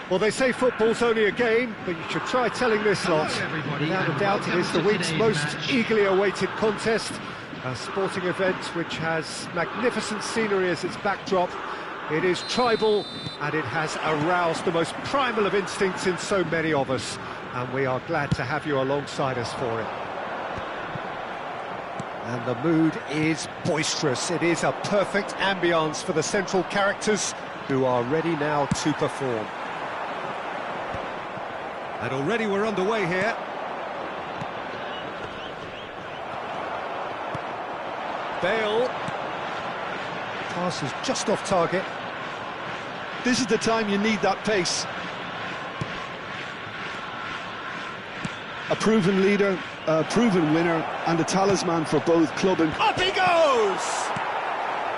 Well, they say football's only a game, but you should try telling this lot. Without a doubt, it is the week's most eagerly awaited contest. A sporting event which has magnificent scenery as its backdrop. It is tribal, and it has aroused the most primal of instincts in so many of us. And we are glad to have you alongside us for it. And the mood is boisterous. It is a perfect ambience for the central characters, who are ready now to perform. And already we're underway here. Bale. Pass is just off target. This is the time you need that pace. A proven leader, a proven winner, and a talisman for both club and... Up he goes!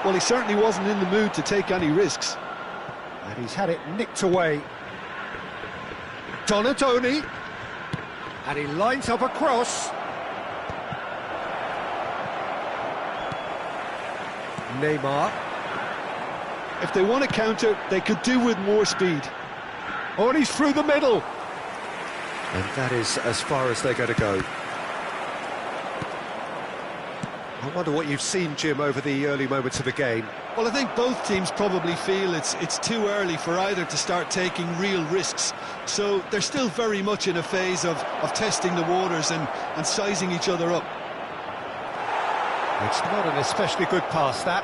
Well, he certainly wasn't in the mood to take any risks. And he's had it nicked away. Donatoni. And he lines up a cross. Neymar. If they want to counter, they could do with more speed. Oh, and he's through the middle. And that is as far as they're going to go. I wonder what you've seen, Jim, over the early moments of the game. Well, I think both teams probably feel it's too early for either to start taking real risks. So they're still very much in a phase of testing the waters and sizing each other up. It's not an especially good pass, that.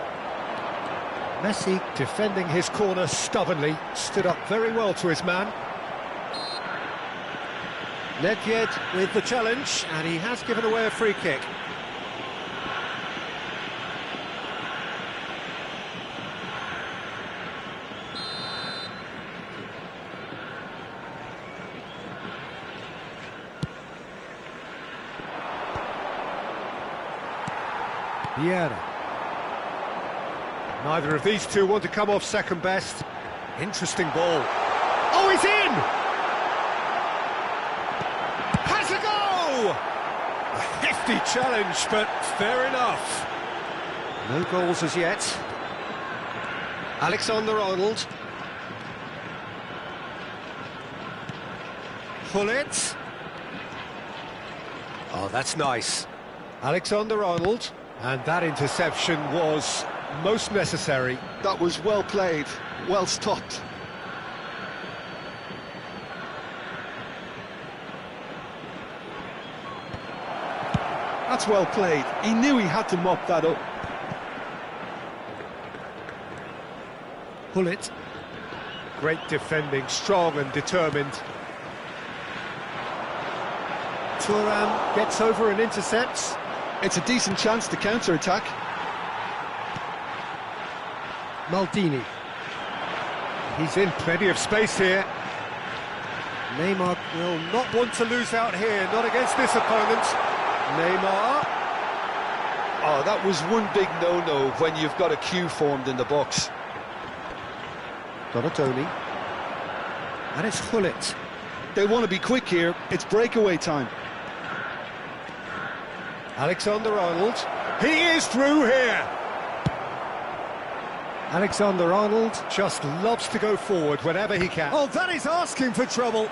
Messi, defending his corner stubbornly, stood up very well to his man. Nedved with the challenge, and he has given away a free kick. Vieira. Neither of these two want to come off second best. Interesting ball. Oh, he's in! Has a go! A hefty challenge, but fair enough. No goals as yet. Alexander-Arnold. Gullit. Oh, that's nice. Alexander-Arnold. And that interception was most necessary. That was well played, well stopped. That's well played. He knew he had to mop that up. Gullit. Great defending, strong and determined. Thuram gets over and intercepts. It's a decent chance to counter-attack. Maldini. He's in plenty of space here. Neymar will not want to lose out here, not against this opponent. Neymar. Oh, that was one big no-no when you've got a queue formed in the box. Donatoni. And it's Gullit. They want to be quick here. It's breakaway time. Alexander-Arnold. He is through here. Alexander-Arnold just loves to go forward whenever he can. Oh, that is asking for trouble.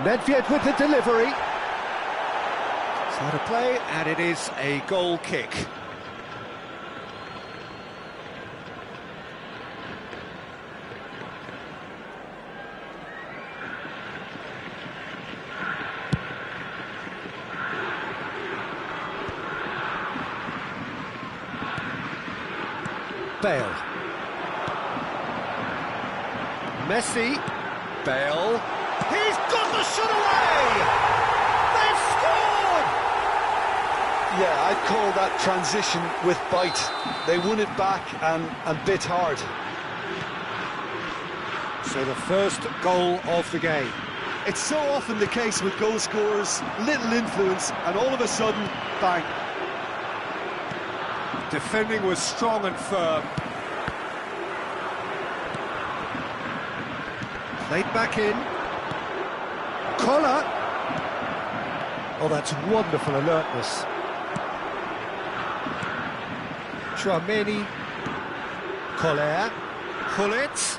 Nedved with the delivery. It's out of play, and it is a goal kick. Bale. Messi. Bale. He's got the shot away! They've scored! Yeah, I'd call that transition with bite. They won it back and bit hard. So the first goal of the game. It's so often the case with goal scorers, little influence, and all of a sudden, bang. Defending was strong and firm. Played back in. Collar. Oh, that's wonderful alertness. Chouameni, Collier, Gullit.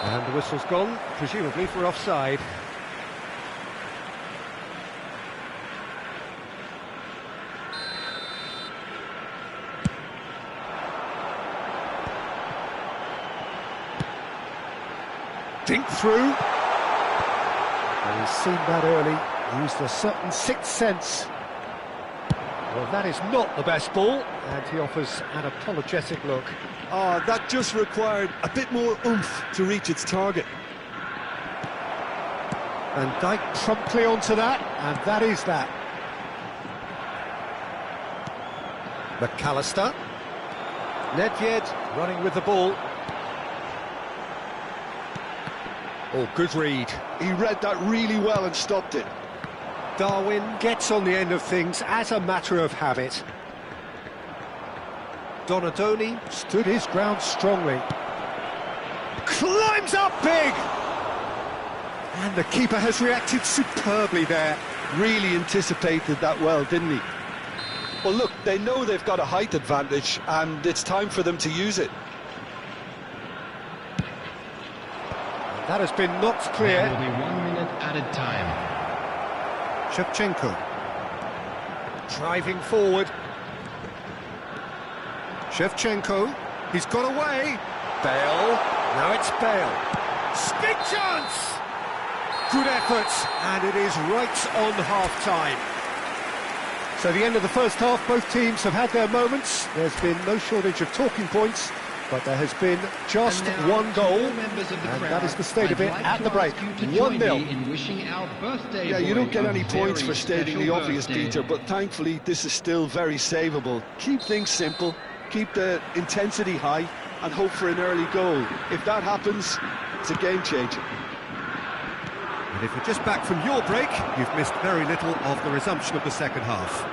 And the whistle's gone, presumably for offside. Dink through. And he's seen that early, used a certain sixth sense. Well, that is not the best ball, and he offers an apologetic look. Oh, that just required a bit more oomph to reach its target. And Dijk promptly onto that, and that is that. McAllister. Nedved running with the ball. Oh, good read. He read that really well and stopped it. Darwin gets on the end of things as a matter of habit. Donadoni stood his ground strongly. Climbs up big! And the keeper has reacted superbly there. Really anticipated that well, didn't he? Well, look, they know they've got a height advantage, and it's time for them to use it. That has been knocked clear. There will be 1 minute added time. Shevchenko driving forward. Shevchenko, he's got away. Bale, now it's Bale. Big chance! Good effort, and it is right on half-time. So the end of the first half, both teams have had their moments. There's been no shortage of talking points, but there has been just one goal, and that is the state of it at the break. 1-0. Yeah, you don't get any points for stating the obvious, Peter, but thankfully this is still very savable. Keep things simple, keep the intensity high, and hope for an early goal. If that happens, it's a game changer. And if you're just back from your break, you've missed very little of the resumption of the second half.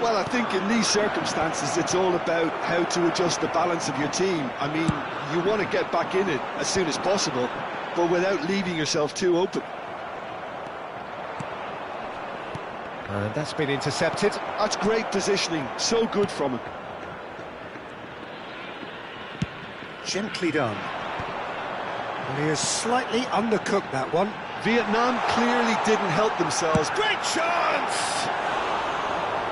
Well, I think in these circumstances, it's all about how to adjust the balance of your team. I mean, you want to get back in it as soon as possible, but without leaving yourself too open. And that's been intercepted. That's great positioning, so good from him. Gently done. And he has slightly undercooked that one. Vietnam clearly didn't help themselves. Great chance!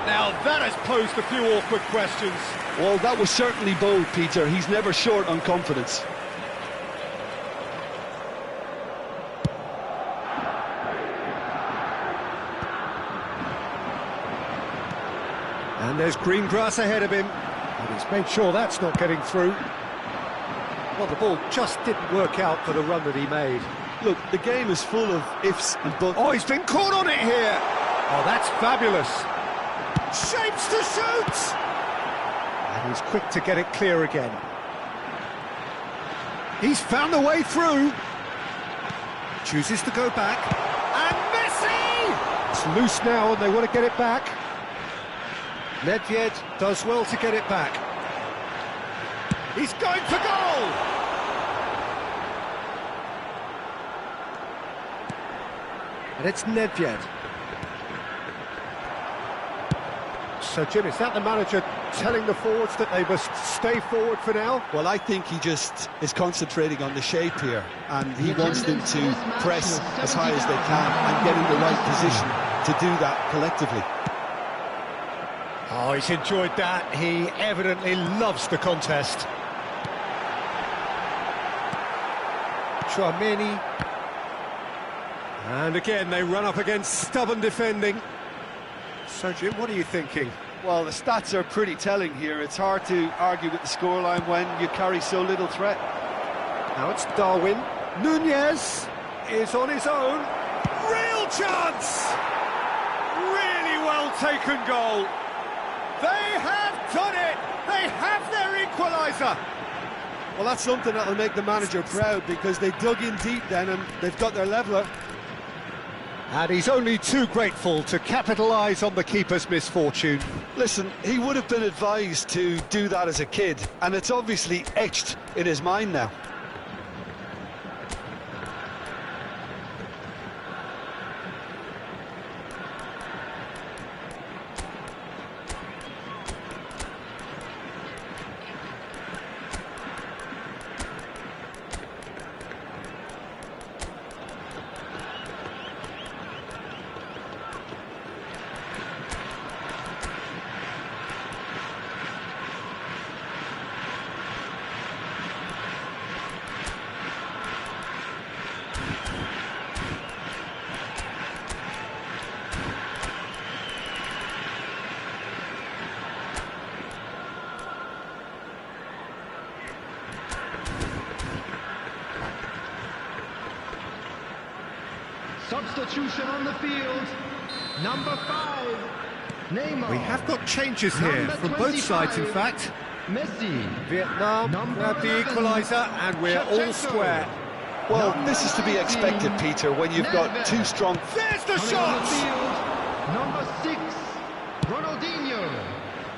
Now that has posed a few awkward questions. Well, that was certainly bold, Peter. He's never short on confidence. And there's green grass ahead of him. And he's made sure that's not getting through. Well, the ball just didn't work out for the run that he made. Look, the game is full of ifs and buts. Oh, he's been caught on it here! Oh, that's fabulous! Shapes to shoot! And he's quick to get it clear again. He's found a way through. Chooses to go back. And Messi! It's loose now and they want to get it back. Nedved does well to get it back. He's going for goal! And it's Nedved. So, Jim, is that the manager telling the forwards that they must stay forward for now? Well, I think he just is concentrating on the shape here, and he wants them to press as high as they can and get in the right position to do that collectively. Oh, he's enjoyed that. He evidently loves the contest. Chouameni. And again, they run up against stubborn defending. So, Jim, what are you thinking? Well, the stats are pretty telling here. It's hard to argue with the scoreline when you carry so little threat. Now it's Darwin. Nunez is on his own. Real chance! Really well taken goal. They have done it! They have their equaliser! Well, that's something that'll make the manager proud, because they dug in deep then and they've got their leveller. And he's only too grateful to capitalise on the keeper's misfortune. Listen, he would have been advised to do that as a kid, and it's obviously etched in his mind now. Substitution on the field. Number 5, Neymar. We have got changes here Number from both sides, in 25, fact. Messi. Vietnam Number grab the 11, equaliser, and we're all Shevchenko. square. Well, this is to be expected, Peter, when you've got Nedved. two strong... There's the Coming on the shot! field. Number 6, Ronaldinho.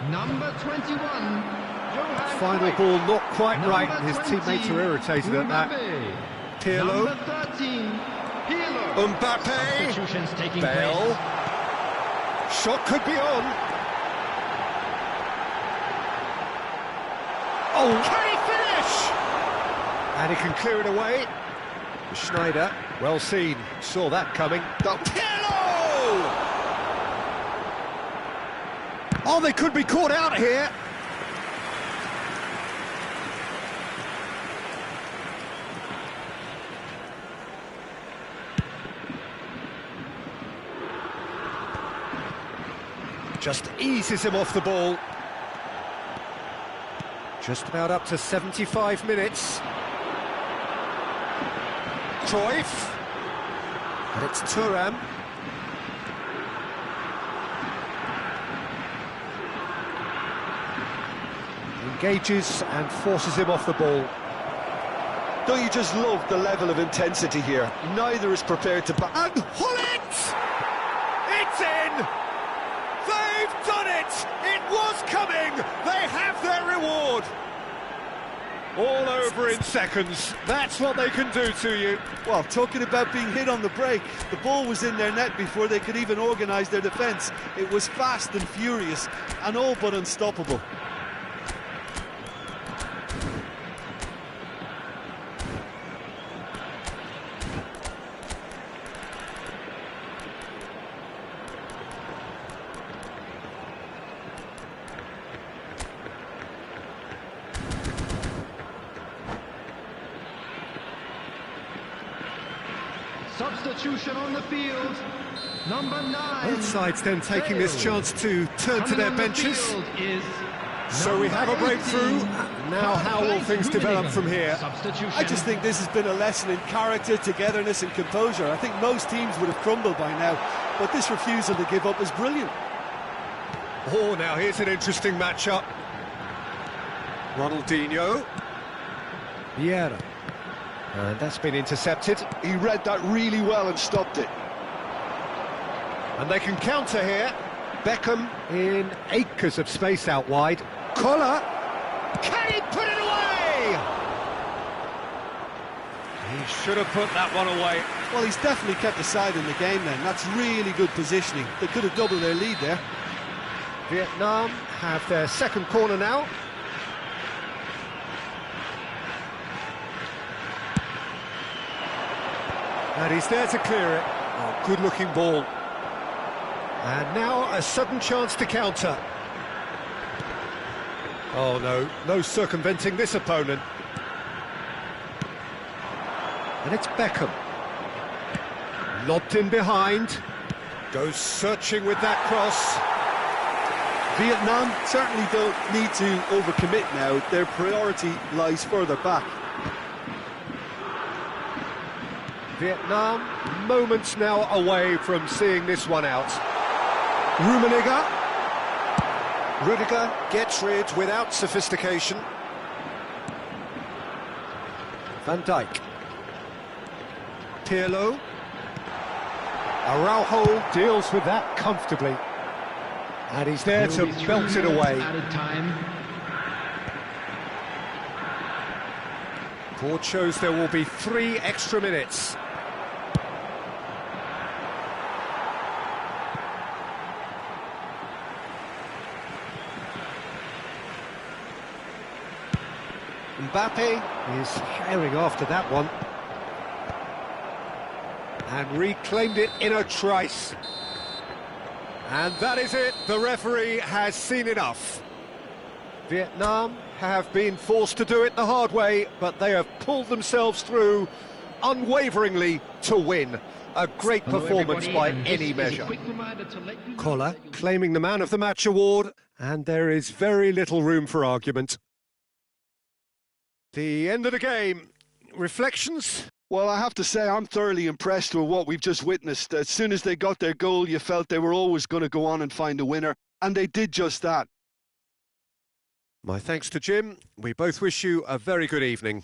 Number 21, Johan Final Cruyff. ball not quite right, Number and his 20, teammates are irritated at that. Mbappe. Pirlo, Number 13, Pirlo. Mbappe, Substitutions taking Bale. place. Shot could be on. Oh, can he finish? And he can clear it away. Schneider, well seen, saw that coming. Pirlo! Oh, they could be caught out here. Just eases him off the ball. Just about up to 75 minutes. Cruyff. And it's Thuram. Engages and forces him off the ball. Don't you just love the level of intensity here? Neither is prepared to... And Hullet! It's in! They've done it! It was coming! They have their reward! All over in seconds. That's what they can do to you. Well, talking about being hit on the break, the ball was in their net before they could even organise their defence. It was fast and furious, and all but unstoppable. Substitution on the field. Number 9. Both sides then taking this chance to turn to their benches. So we have a breakthrough. Now how will things develop from here? I just think this has been a lesson in character, togetherness and composure. I think most teams would have crumbled by now, but this refusal to give up is brilliant. Oh, now here's an interesting matchup. Ronaldinho. Vieira. And that's been intercepted. He read that really well and stopped it. And they can counter here. Beckham in acres of space out wide. Collar. Can he put it away? He should have put that one away. Well, he's definitely kept the side in the game then. That's really good positioning. They could have doubled their lead there. Vietnam have their second corner now. And he's there to clear it. Oh, good-looking ball. And now a sudden chance to counter. Oh, no circumventing this opponent. And it's Beckham. Lobbed in behind. Goes searching with that cross. Vietnam certainly don't need to overcommit now. Their priority lies further back. Vietnam, moments now away from seeing this one out. Rummenigge. Rudiger gets rid without sophistication. Van Dijk. Pirlo. Araujo deals with that comfortably. And he's there to belt it away. Added time. Board shows there will be 3 extra minutes. Mbappe is herring after that one. And reclaimed it in a trice. And that is it, the referee has seen enough. Vietnam have been forced to do it the hard way, but they have pulled themselves through unwaveringly to win. A great performance by any measure. Collar claiming the Man of the Match award, and there is very little room for argument. The end of the game. Reflections? Well, I have to say, I'm thoroughly impressed with what we've just witnessed. As soon as they got their goal, you felt they were always going to go on and find a winner, and they did just that. My thanks to Jim. We both wish you a very good evening.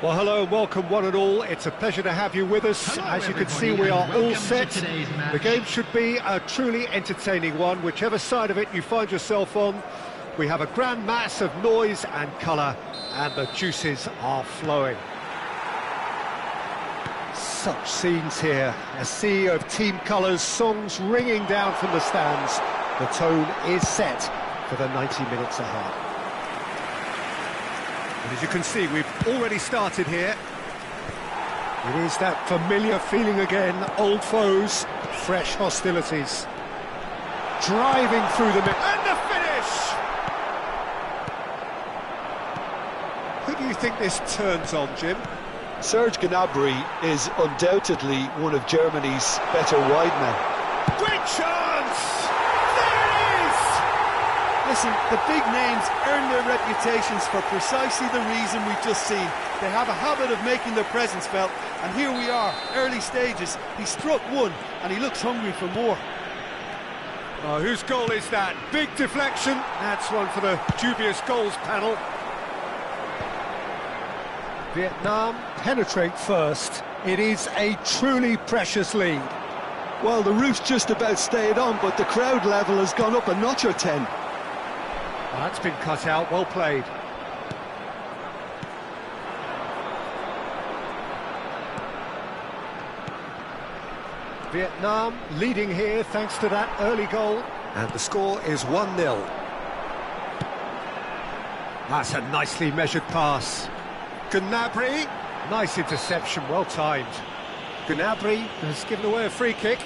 Well, hello and welcome one and all. It's a pleasure to have you with us. Hello, As you can see, everybody, we are and all welcome set. to today's match. The game should be a truly entertaining one, whichever side of it you find yourself on. We have a grand mass of noise and colour, and the juices are flowing. Such scenes here, a sea of team colours, songs ringing down from the stands. The tone is set for the 90 minutes ahead. And as you can see, we've already started here. It is that familiar feeling again, old foes, fresh hostilities. Driving through the middle, and the finish! Who do you think this turns on, Jim? Serge Gnabry is undoubtedly one of Germany's better wide men. Great chance! There it is! Listen, the big names earn their reputations for precisely the reason we've just seen. They have a habit of making their presence felt, and here we are, early stages. He struck one, and he looks hungry for more. Oh, whose goal is that? Big deflection. That's one for the dubious goals panel. Vietnam penetrate first. It is a truly precious lead. Well, the roof's just about stayed on, but the crowd level has gone up a notch or 10. That's been cut out, well played. Vietnam leading here thanks to that early goal. And the score is 1-0. That's a nicely measured pass. Gnabry, nice interception, well timed. Gnabry has given away a free kick.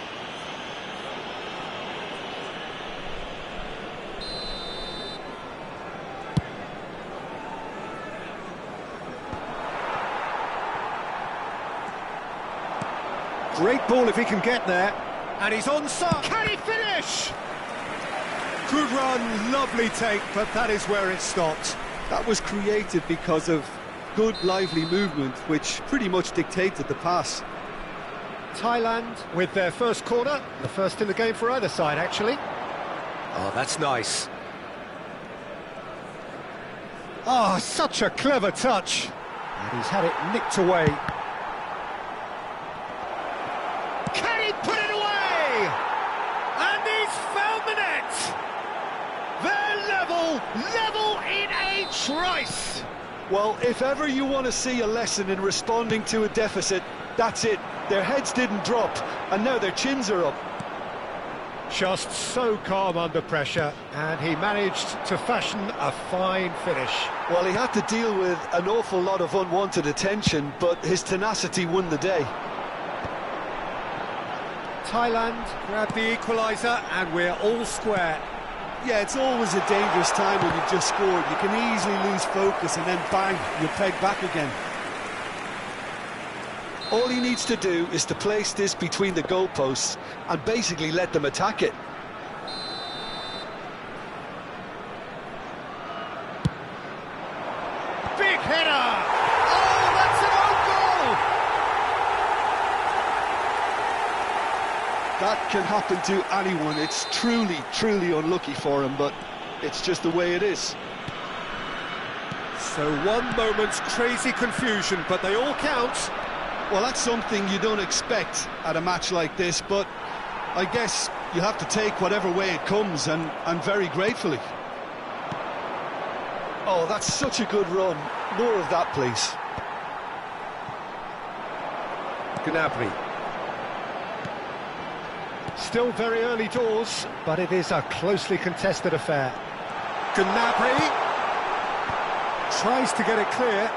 Great ball if he can get there. And he's onside. Can he finish? Good run, lovely take, but that is where it stopped. That was created because of good, lively movement, which pretty much dictated the pass. Thailand with their first corner, the first in the game for either side, actually. Oh, that's nice. Oh, such a clever touch. And he's had it nicked away. Can he put it away? And he's found the net. They're level in a trice. Well, if ever you want to see a lesson in responding to a deficit, that's it. Their heads didn't drop, and now their chins are up. Just so calm under pressure, and he managed to fashion a fine finish. Well, he had to deal with an awful lot of unwanted attention, but his tenacity won the day. Thailand grabbed the equaliser, and we're all square. Yeah, it's always a dangerous time when you've just scored. You can easily lose focus, and then bang, you're pegged back again. All he needs to do is to place this between the goalposts and basically let them attack it. Big header! Oh, that's an own goal! That can happen to anyone. It's truly unlucky for him, but it's just the way it is. So one moment's crazy confusion, but they all count. Well, that's something you don't expect at a match like this, but I guess you have to take whatever way it comes, and very gratefully. Oh, that's such a good run. More of that, please. Gnabry. Still very early doors, but it is a closely contested affair. Gnabry tries to get it clear.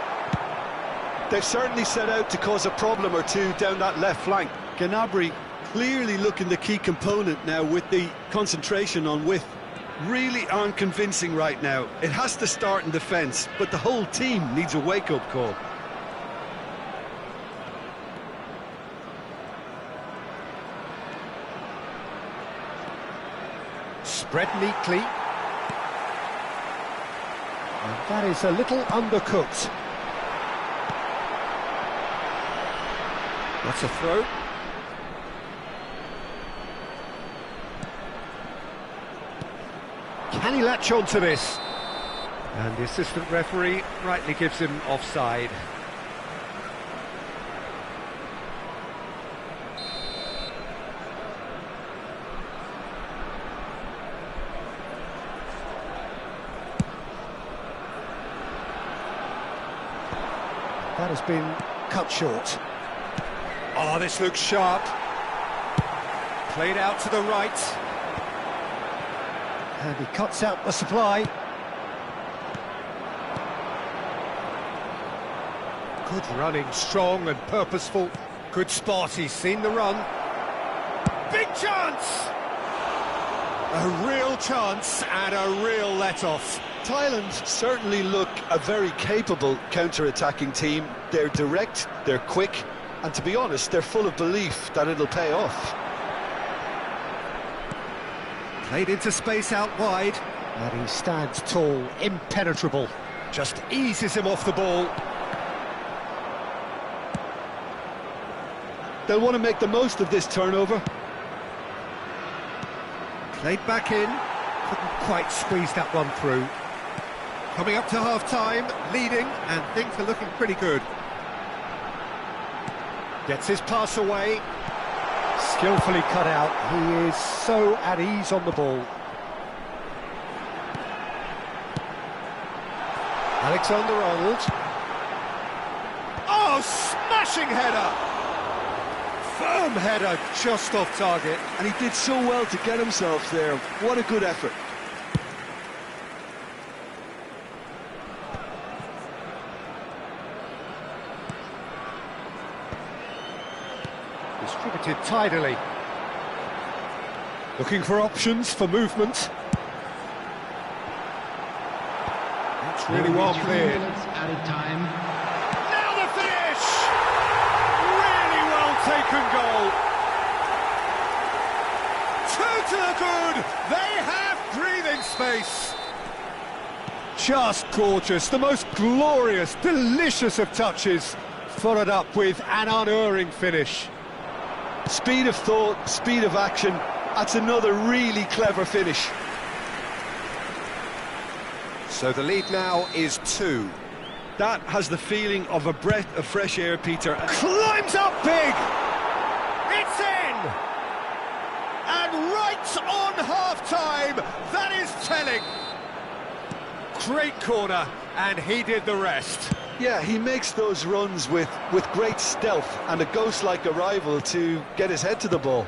They've certainly set out to cause a problem or two down that left flank. Gnabry clearly looking the key component now with the concentration on width. Really aren't convincing right now. It has to start in defence, but the whole team needs a wake-up call. Spread neatly. And that is a little undercooked. That's a throw. Can he latch on to this? And the assistant referee rightly gives him offside. That has been cut short. Oh, this looks sharp. Played out to the right. And he cuts out the supply. Good running, strong and purposeful. Good spot, he's seen the run. Big chance! A real chance and a real let-off. Thailand certainly look a very capable counter-attacking team. They're direct, they're quick, and to be honest, they're full of belief that it'll pay off. Played into space out wide, and he stands tall, impenetrable. Just eases him off the ball. They'll want to make the most of this turnover. Played back in, couldn't quite squeeze that one through. Coming up to half-time, leading, and things are looking pretty good. Gets his pass away. Skillfully cut out. He is so at ease on the ball. Alexander-Arnold. Oh, smashing header! Firm header, just off target. And he did so well to get himself there. What a good effort. Distributed tidily. Looking for options for movement. That's really well cleared. Added time. Now the finish! Really well taken goal. 2 to the good. They have breathing space. Just gorgeous. The most glorious, delicious of touches. Followed up with an unerring finish. Speed of thought, speed of action. That's another really clever finish. So the lead now is 2. That has the feeling of a breath of fresh air, Peter. Climbs up big! It's in! And right on half-time, that is telling. Great corner, and he did the rest. Yeah, he makes those runs with great stealth and a ghost-like arrival to get his head to the ball.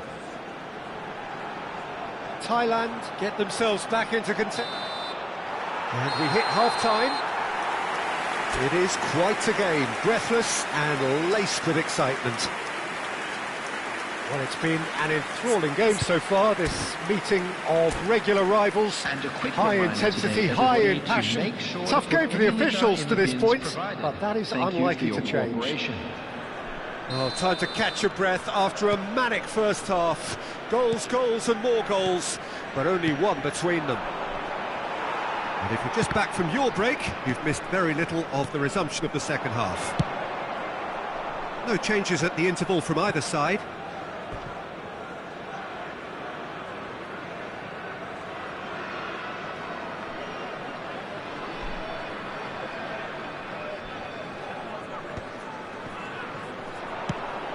Thailand get themselves back into contention. And we hit half-time. It is quite a game, breathless and laced with excitement. Well, it's been an enthralling game so far, this meeting of regular rivals. And a quick high reminder intensity, today, high in everybody, to passion. make sure Tough to game put for the any officials to this in the point, bins provided. but that is Thank you unlikely for to your change. cooperation. Oh, time to catch your breath after a manic first half. Goals, goals and more goals, but only one between them. And if you're just back from your break, you've missed very little of the resumption of the second half. No changes at the interval from either side.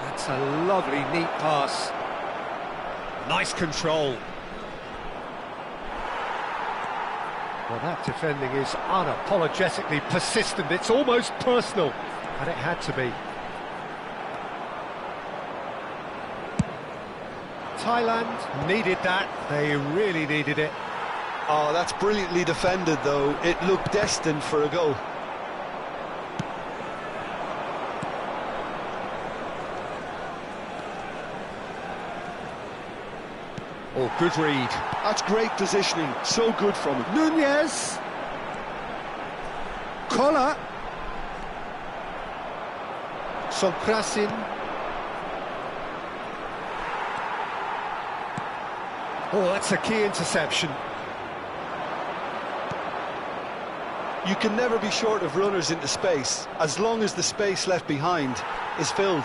That's a lovely, neat pass. Nice control. Well, that defending is unapologetically persistent. It's almost personal, and it had to be. Thailand needed that. They really needed it. Oh, that's brilliantly defended, though. It looked destined for a goal. Oh, good read. That's great positioning. So good from him. Nunez. Kola. Songkrasin. Oh, that's a key interception. You can never be short of runners into space, as long as the space left behind is filled.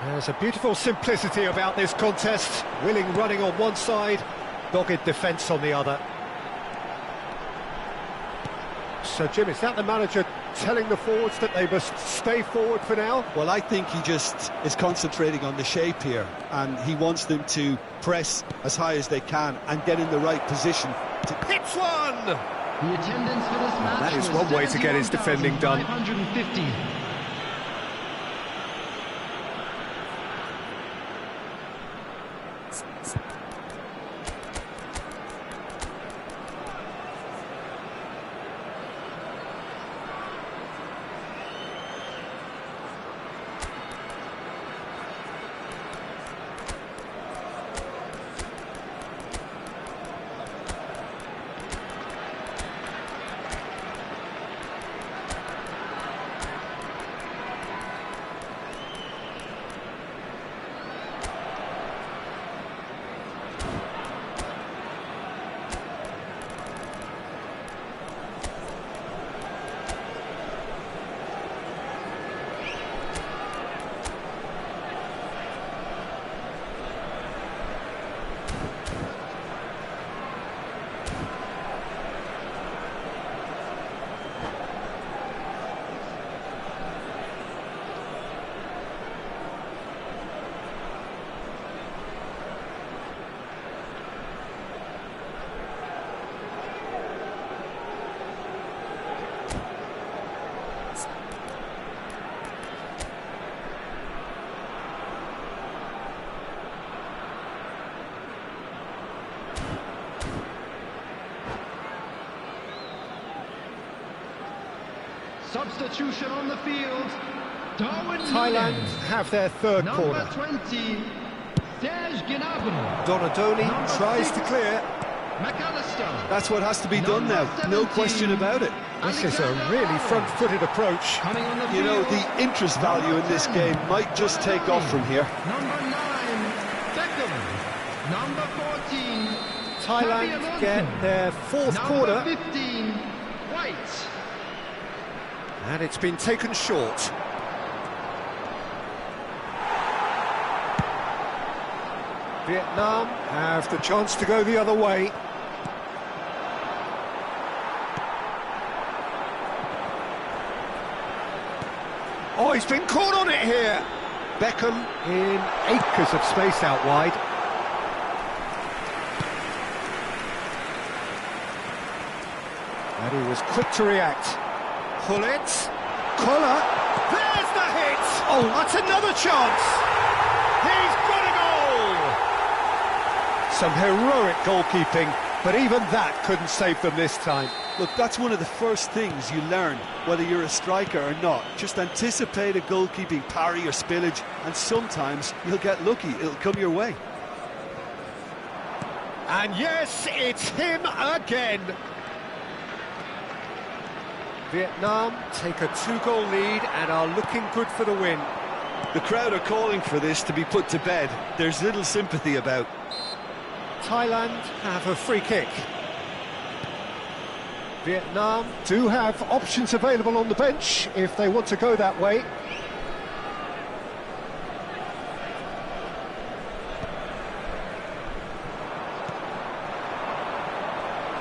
There's a beautiful simplicity about this contest. Willing running on one side, dogged defence on the other. So, Jim, is that the manager telling the forwards that they must stay forward for now? Well, I think he just is concentrating on the shape here, and he wants them to press as high as they can and get in the right position. Hits one! The attendance for this match That is was one way to get his defending done. 71,550. Substitution on the field. Darwin Thailand Nunes. have their third corner. Number 20, Serge Gnabry. Donadoni tries to clear. McAllister. That's what has to be done now, no question about it. This is a really front-footed approach. Coming on the You know, field. the interest value in this game might just take off from here. Number 9, Beckham. Number 14, Thailand Xabi Alonso. get their fourth Number corner, 15, White. and it's been taken short. Vietnam have the chance to go the other way. Oh, he's been caught on it here. Beckham in acres of space out wide. And he was quick to react. Hullet, Koller, there's the hit! Oh, that's another chance! He's got a goal! Some heroic goalkeeping, but even that couldn't save them this time. Look, that's one of the first things you learn, whether you're a striker or not. Just anticipate a goalkeeping parry or spillage, and sometimes you'll get lucky, it'll come your way. And yes, it's him again. Vietnam take a 2-goal lead and are looking good for the win. The crowd are calling for this to be put to bed. There's little sympathy about. Thailand have a free kick. Vietnam do have options available on the bench if they want to go that way.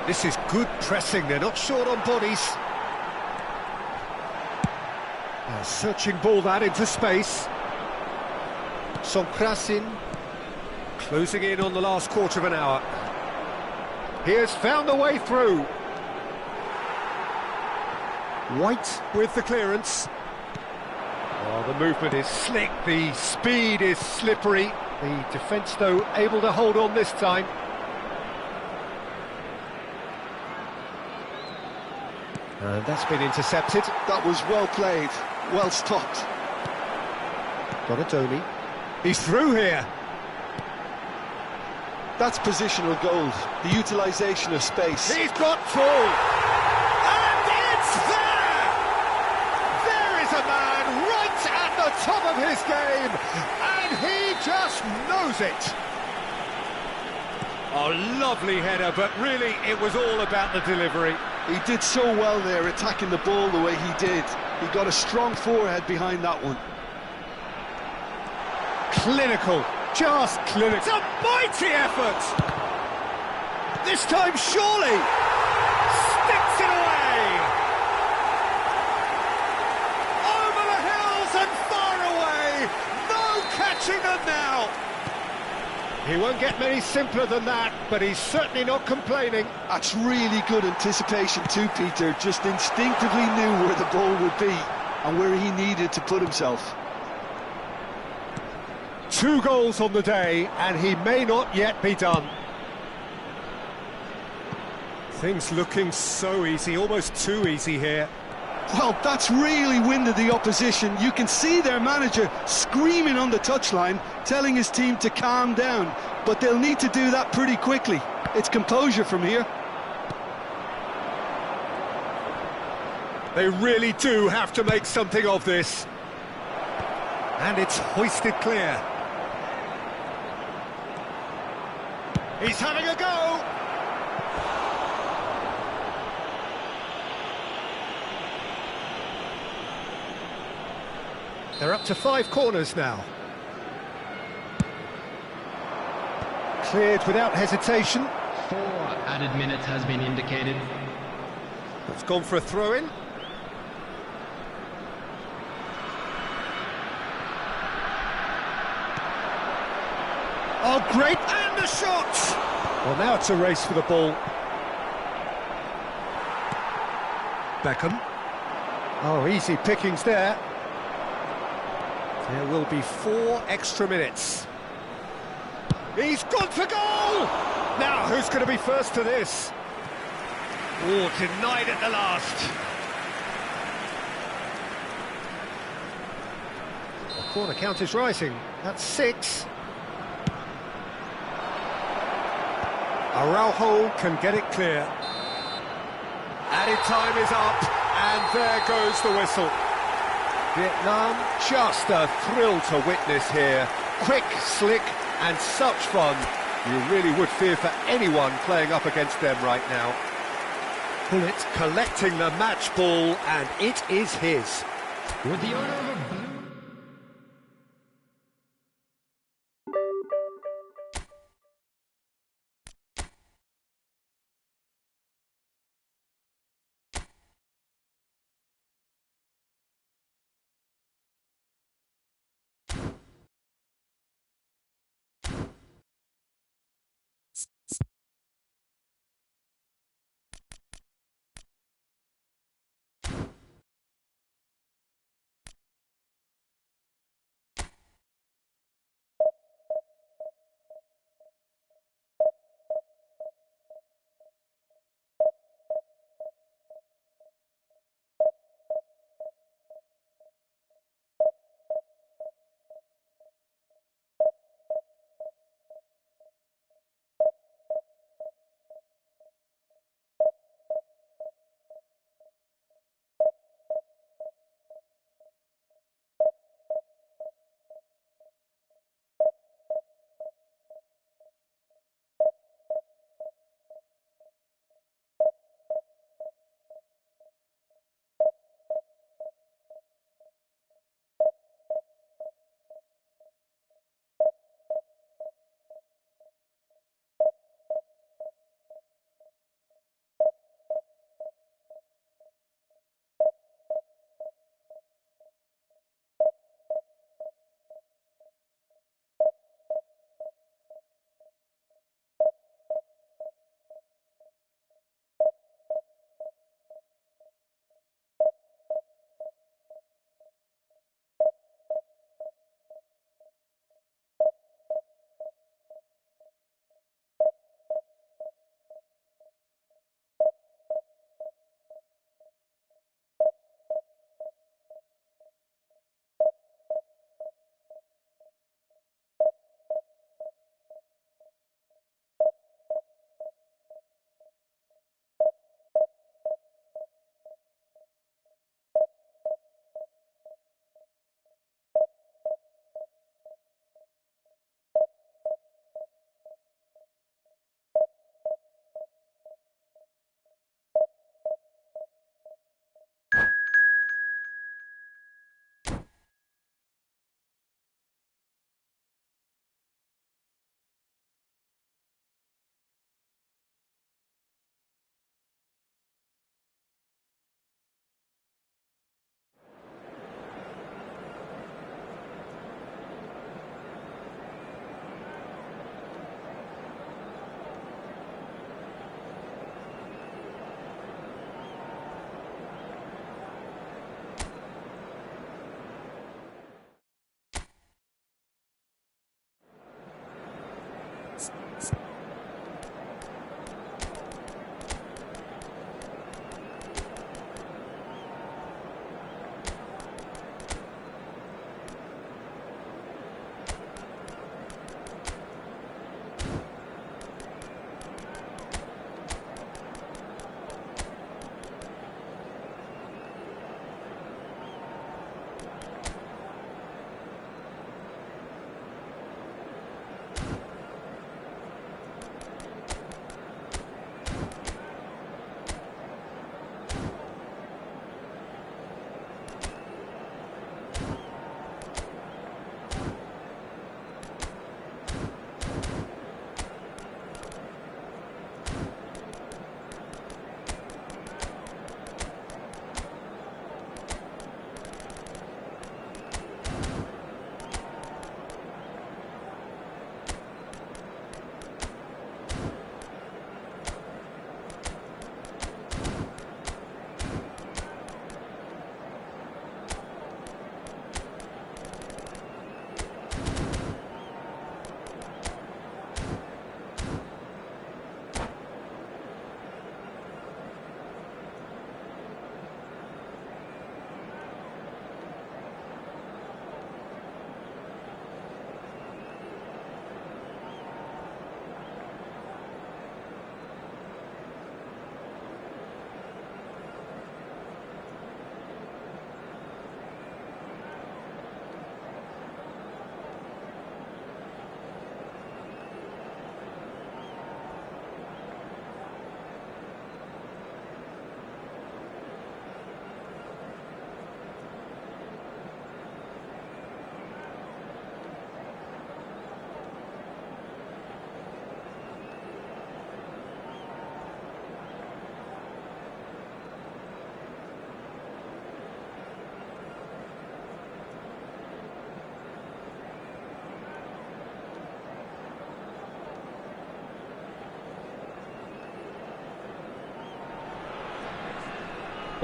This is good pressing, they're not short on bodies. A searching ball that into space. Songkrasin closing in on the last quarter of an hour. He has found a way through. White with the clearance. Oh, the movement is slick, the speed is slippery. The defence, though, able to hold on this time. And that's been intercepted. That was well played, well stopped. Donadoni. He's through here. That's positional gold, the utilisation of space. He's got full. And it's there! There is a man right at the top of his game, and he just knows it. Oh, lovely header, but really it was all about the delivery. He did so well there, attacking the ball the way he did. He got a strong forehead behind that one. Clinical, just clinical. It's a mighty effort! This time, surely! Sticks it away! Over the hills and far away! No catching them now! He won't get many simpler than that, but he's certainly not complaining. That's really good anticipation too, Peter. Just instinctively knew where the ball would be and where he needed to put himself. 2 goals on the day, and he may not yet be done. Things looking so easy, almost too easy here. Well, that's really winded the opposition. You can see their manager screaming on the touchline, telling his team to calm down. But they'll need to do that pretty quickly. It's composure from here. They really do have to make something of this. And it's hoisted clear. He's having a go! They're up to 5 corners now. Cleared without hesitation. 4 added minutes has been indicated. It's gone for a throw-in. Oh, great! And the shot! Well, now it's a race for the ball. Beckham. Oh, easy pickings there. There will be 4 extra minutes. He's gone for goal! Now, who's going to be first to this? Oh, denied at the last. corner count is rising. That's 6. Araujo can get it clear. Added time is up, and there goes the whistle. Vietnam, just a thrill to witness here. Quick, slick, and such fun. You really would fear for anyone playing up against them right now. Bullet collecting the match ball, and it is his. With the owner of a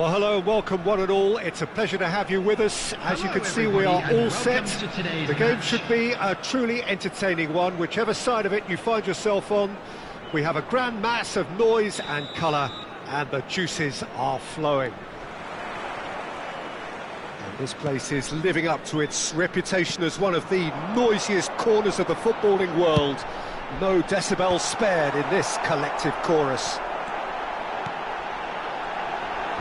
Well, hello and welcome one and all. It's a pleasure to have you with us. As you can see, we are all set. The game should be a truly entertaining one, whichever side of it you find yourself on. We have a grand mass of noise and colour, and the juices are flowing. And this place is living up to its reputation as one of the noisiest corners of the footballing world. No decibels spared in this collective chorus.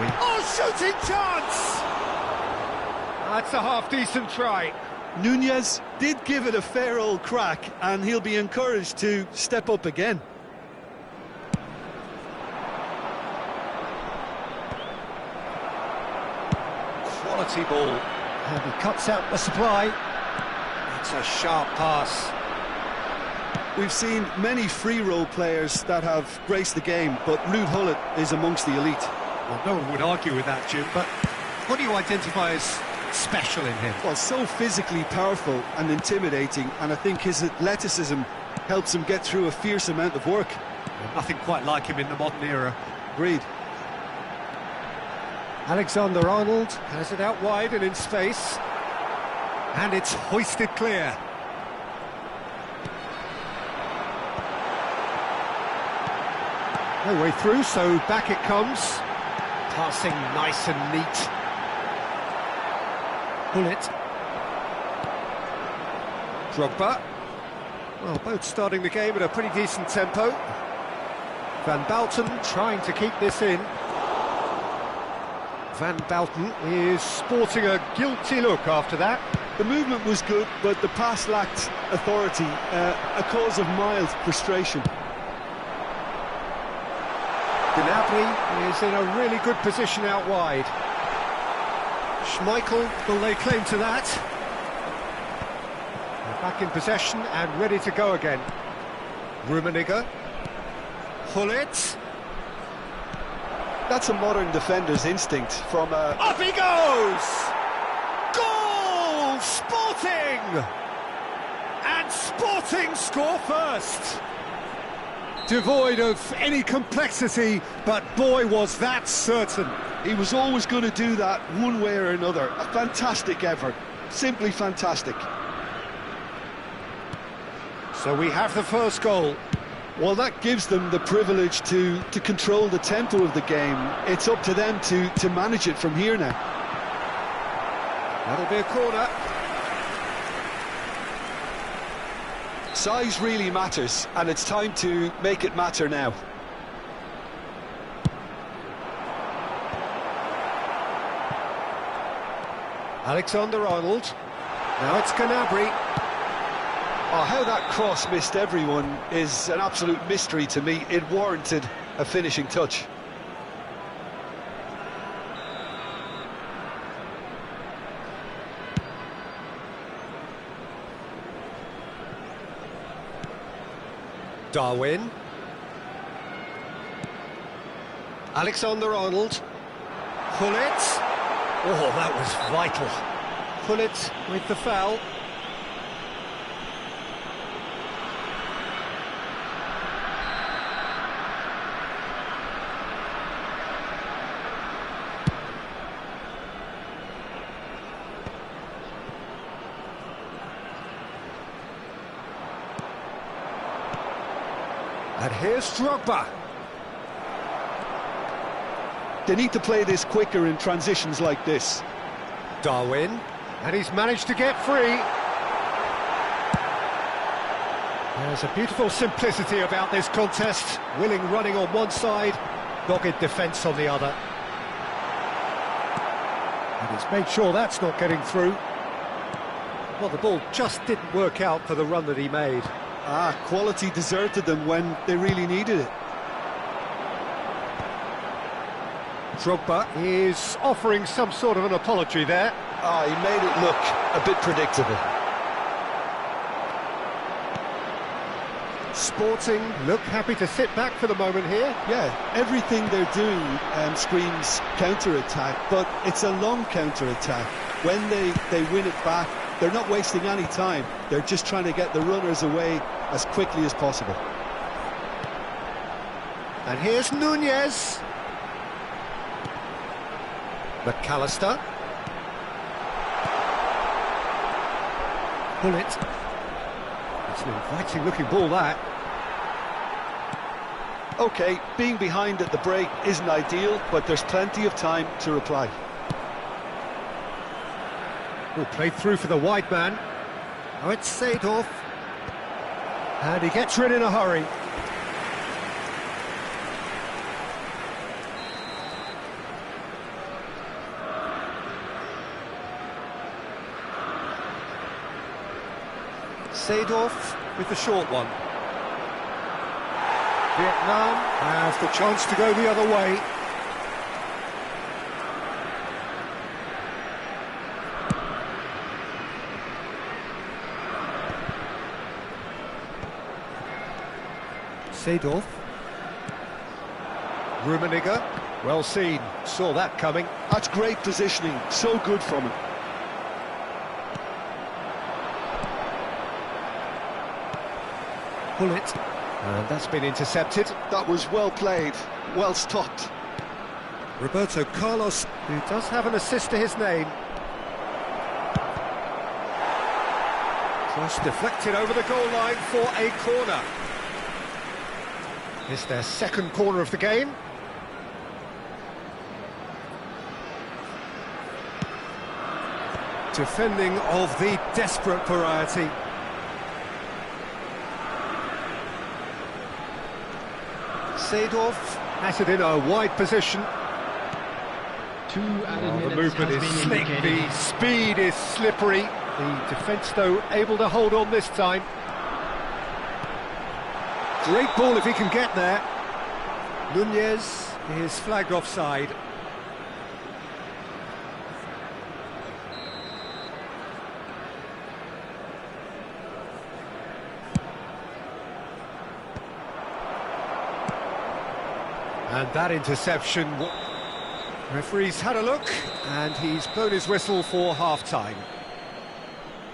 Oh, shooting chance! That's a half-decent try. Nunez did give it a fair old crack, and he'll be encouraged to step up again. Quality ball. And he cuts out the supply. It's a sharp pass. We've seen many free-role players that have graced the game, but Ruud Gullit is amongst the elite. Well, no one would argue with that, Jim, but what do you identify as special in him? Well, so physically powerful and intimidating, and I think his athleticism helps him get through a fierce amount of work. Well, nothing quite like him in the modern era. Agreed. Alexander-Arnold has it out wide and in space. And it's hoisted clear. No way through, so back it comes. Passing nice and neat. Gullit. Drogba. Well, both starting the game at a pretty decent tempo. Van Basten trying to keep this in. Van Basten is sporting a guilty look after that. The movement was good, but the pass lacked authority, a cause of mild frustration. Gnabry is in a really good position out wide. Schmeichel will lay claim to that. They're back in possession and ready to go again. Rummenigge. Gullit. That's a modern defender's instinct from a... Up he goes! Goal! Sporting! And Sporting score first! Devoid of any complexity, but boy was that certain. He was always going to do that one way or another. A fantastic effort, simply fantastic. So we have the first goal. Well, that gives them the privilege to control the tempo of the game. It's up to them to manage it from here now. That'll be a corner. Size really matters, and it's time to make it matter now. Alexander-Arnold. Now it's Gnabry. Oh, how that cross missed everyone is an absolute mystery to me. It warranted a finishing touch. Darwin. Alexander-Arnold. Gullit. Oh, that was vital. Gullit with the foul. And here's Drogba. They need to play this quicker in transitions like this. Darwin, and he's managed to get free. There's a beautiful simplicity about this contest. Willing running on one side, dogged defence on the other. And he's made sure that's not getting through. Well, the ball just didn't work out for the run that he made. Quality deserted them when they really needed it. Drogba is offering some sort of an apology there. He made it look a bit predictable. Sporting look happy to sit back for the moment here. Yeah, everything they're doing screams counter-attack, but it's a long counter-attack. When they win it back, they're not wasting any time. They're just trying to get the runners away as quickly as possible. And here's Nunez. McAllister. Bullet. It's an inviting looking ball, that. OK, being behind at the break isn't ideal, but there's plenty of time to reply. Oh, played through for the wide man. Oh, it's Seedorf. And he gets rid in a hurry. Seedorf with the short one. Vietnam have the chance to go the other way. Seedorf. Rummenigge. Well seen. Saw that coming. That's great positioning. So good from him. Bullet. And that's been intercepted. That was well played. Well stopped. Roberto Carlos, who does have an assist to his name. Cross deflected over the goal line for a corner. It's their second corner of the game. Defending of the desperate variety. Seedorf has it in a wide position. 2 added minutes. The movement is slick, the speed is slippery. The defence, though, able to hold on this time. Great ball if he can get there. Nunez is flagged offside. And that interception, referee's had a look, and he's blown his whistle for half-time.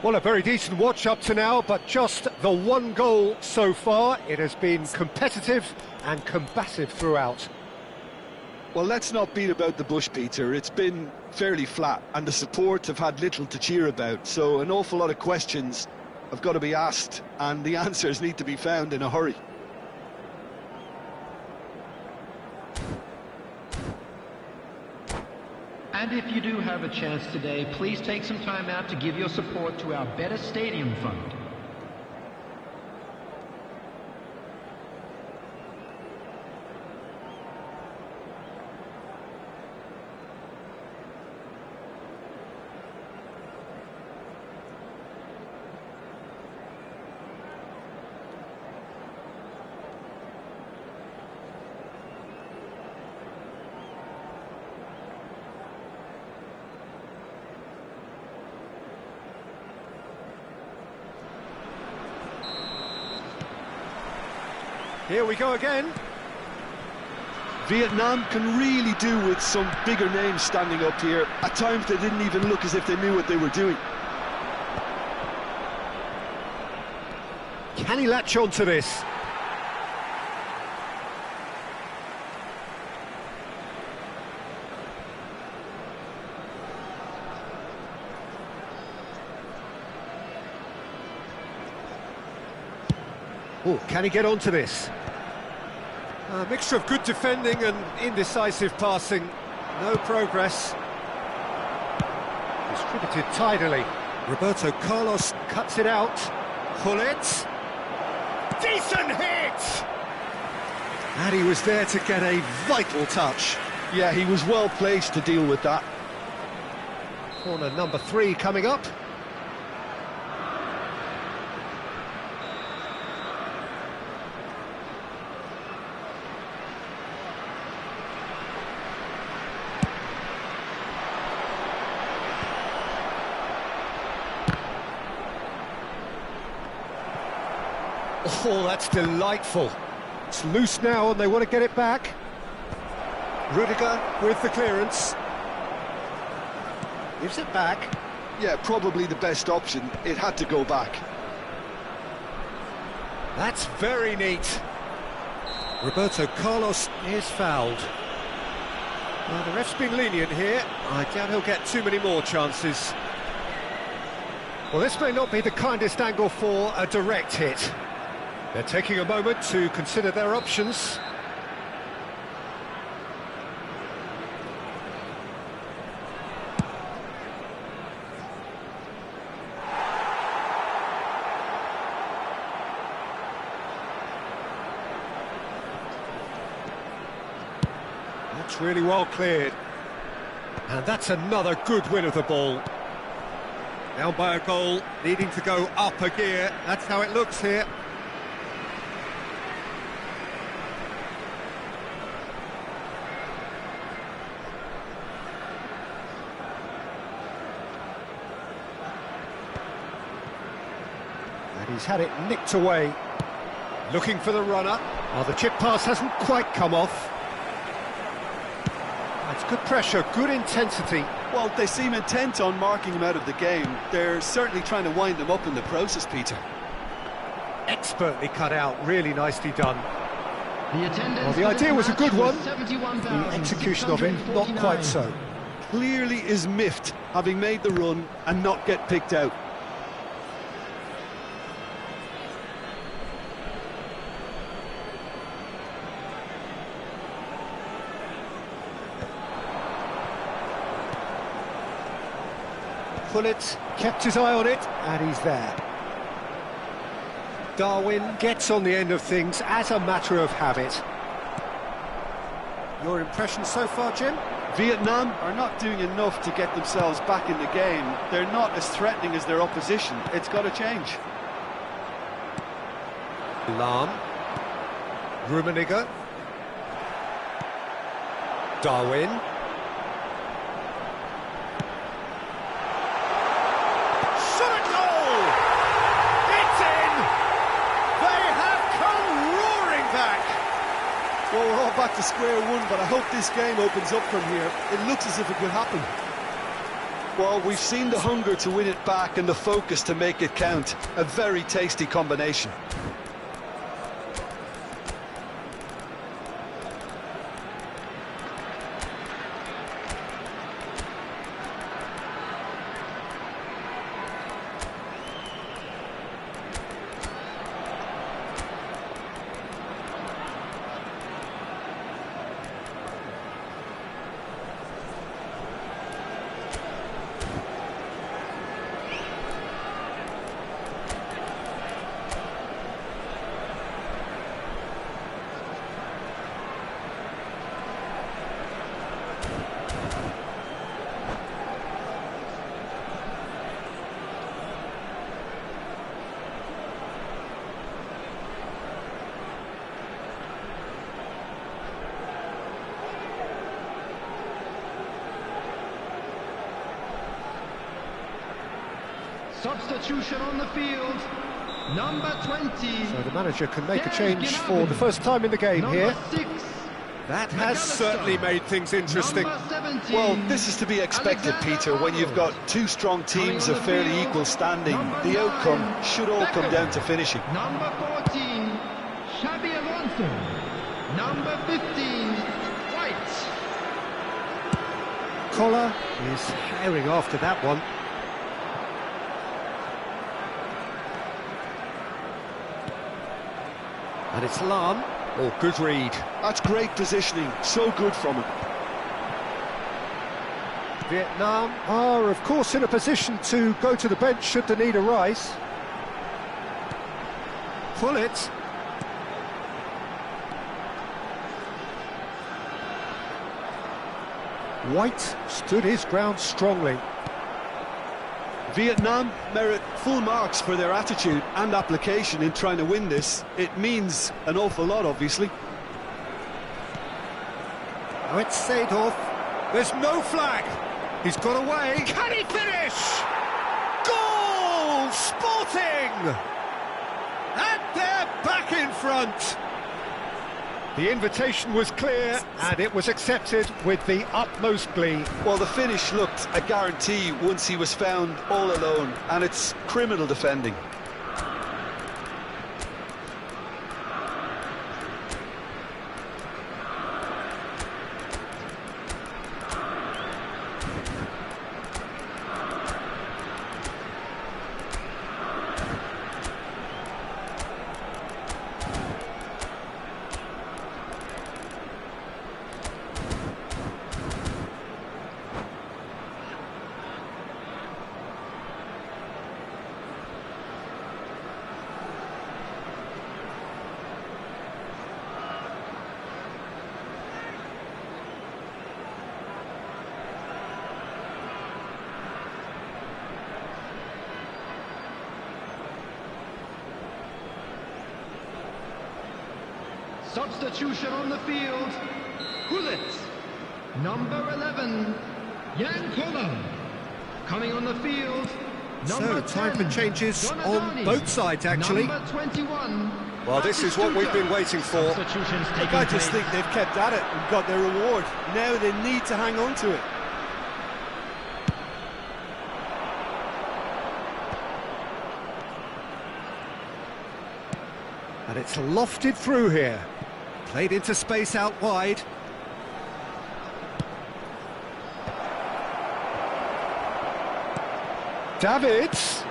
Well, a very decent watch up to now, but just the one goal so far. It has been competitive and combative throughout. Well, let's not beat about the bush, Peter. It's been fairly flat, and the support have had little to cheer about, so an awful lot of questions have got to be asked, and the answers need to be found in a hurry. And if you do have a chance today, please take some time out to give your support to our Better Stadium Fund. Here we go again. Vietnam can really do with some bigger names standing up here. At times they didn't even look as if they knew what they were doing. Can he latch on to this? Oh, can he get onto this? A mixture of good defending and indecisive passing. No progress. Distributed tidily. Roberto Carlos cuts it out. Hullet. Decent hit! And he was there to get a vital touch. Yeah, he was well placed to deal with that. Corner number 3 coming up. Oh, that's delightful. It's loose now and they want to get it back. Rudiger with the clearance. Gives it back. Yeah, probably the best option. It had to go back. That's very neat. Roberto Carlos is fouled. Well, the ref's been lenient here. I doubt he'll get too many more chances. Well, this may not be the kindest angle for a direct hit. They're taking a moment to consider their options. That's really well cleared. And that's another good win of the ball. Down by a goal, needing to go up a gear. That's how it looks here. And he's had it nicked away. Looking for the runner. Oh, the chip pass hasn't quite come off. That's good pressure, good intensity. Well, they seem intent on marking him out of the game. They're certainly trying to wind him up in the process, Peter. Expertly cut out, really nicely done. Well, the idea was a good one. The execution of it, not quite so. Clearly is miffed, having made the run and not get picked out. Pullet kept his eye on it, and he's there. Darwin gets on the end of things as a matter of habit. Your impression so far, Jim? Vietnam are not doing enough to get themselves back in the game. They're not as threatening as their opposition. It's got to change. Lahm. Rummenigge. Darwin. Well, we're all back to square one, but I hope this game opens up from here. It looks as if it could happen. Well, we've seen the hunger to win it back and the focus to make it count. A very tasty combination. Substitution on the field, number 20. So the manager can make a change for the first time in the game here. 6. That has certainly made things interesting. Well, this is to be expected, Peter, when you've got two strong teams of fairly equal standing. The outcome should all come down to finishing. Number 14, Xabi Alonso. Number 15, White. Collar is herring after that one. And it's Lahm. Oh, good read. That's great positioning. So good from him. Vietnam are, of course, in a position to go to the bench should the need arise. Pullet. White stood his ground strongly. Vietnam merit full marks for their attitude and application in trying to win this. It means an awful lot, obviously. Now it's Seedorf. There's no flag. He's got away. Can he finish? Goal! Sporting! And they're back in front. The invitation was clear, and it was accepted with the utmost glee. Well, the finish looked a guarantee once he was found all alone, and it's criminal defending. Substitution on the field. Gullit. Number 11, Jan Koller. Coming on the field. So, time for changes on Donadoni. both sides, actually. Number 21. Well, this is what we've been waiting for. Substitutions Look, taking I just place. think they've kept at it and got their reward. Now they need to hang on to it. And it's lofted through here. Played into space out wide. Davids.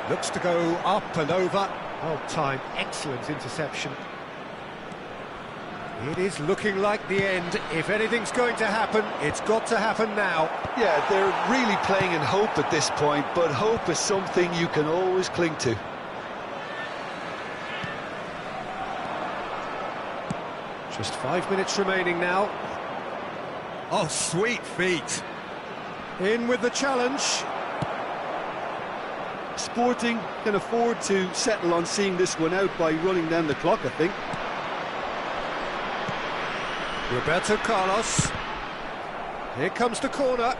Looks to go up and over. Well timed, excellent interception. It is looking like the end. If anything's going to happen, it's got to happen now. Yeah, they're really playing in hope at this point, but hope is something you can always cling to. Just 5 minutes remaining now. Oh, sweet feet. In with the challenge. Sporting can afford to settle on seeing this one out by running down the clock, I think. Roberto Carlos. Here comes the corner.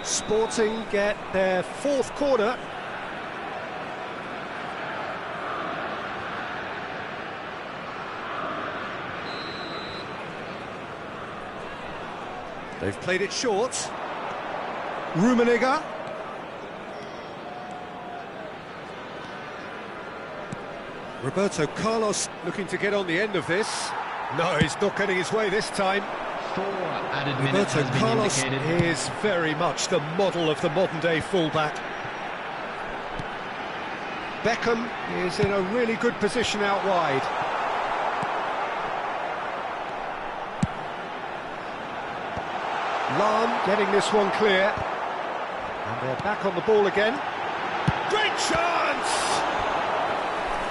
Sporting get their fourth corner. They've played it short. Rummenigge. Roberto Carlos looking to get on the end of this. No, he's not getting his way this time. 4 added minutes Roberto has been Carlos indicated. is very much the model of the modern-day fullback. Beckham is in a really good position out wide. Lahm getting this one clear. And they're back on the ball again. Great chance!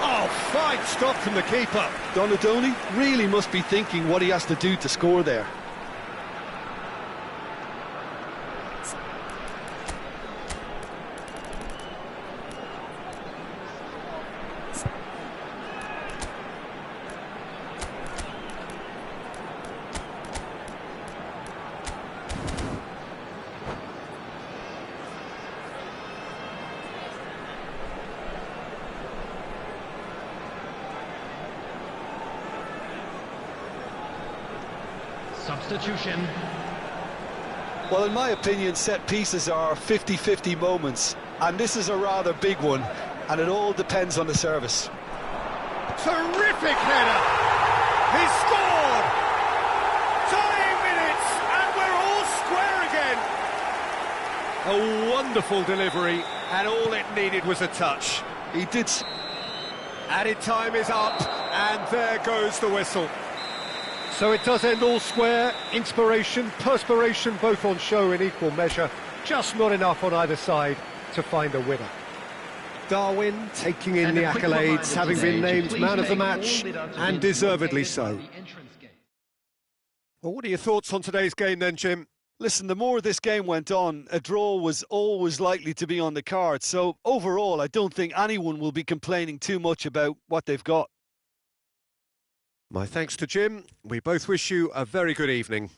Oh, fine stop from the keeper. Donadoni really must be thinking what he has to do to score there. Substitution. Well, in my opinion, set pieces are 50-50 moments, and this is a rather big one, and it all depends on the service. Terrific header! He scored! Tying minutes, and we're all square again! A wonderful delivery, and all it needed was a touch. He did. Added time is up, and there goes the whistle. So it does end all square. Inspiration, perspiration, both on show in equal measure. Just not enough on either side to find a winner. Darwin taking in And the a quick accolades, reminder having today been to named please man of the make all match, deductions and deservedly so. located by the entrance gate. Well, what are your thoughts on today's game then, Jim? Listen, the more this game went on, a draw was always likely to be on the card. So overall, I don't think anyone will be complaining too much about what they've got. My thanks to Jim. We both wish you a very good evening.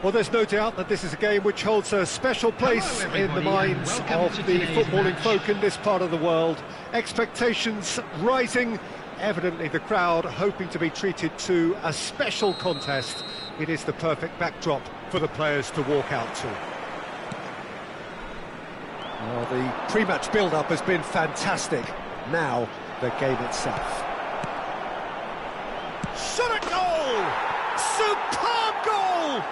Well, there's no doubt that this is a game which holds a special place in the minds of the footballing folk in this part of the world. Expectations rising, evidently the crowd hoping to be treated to a special contest. It is the perfect backdrop for the players to walk out to. Well, the pre-match build-up has been fantastic. Now, the game itself. Shot at goal! Superb goal!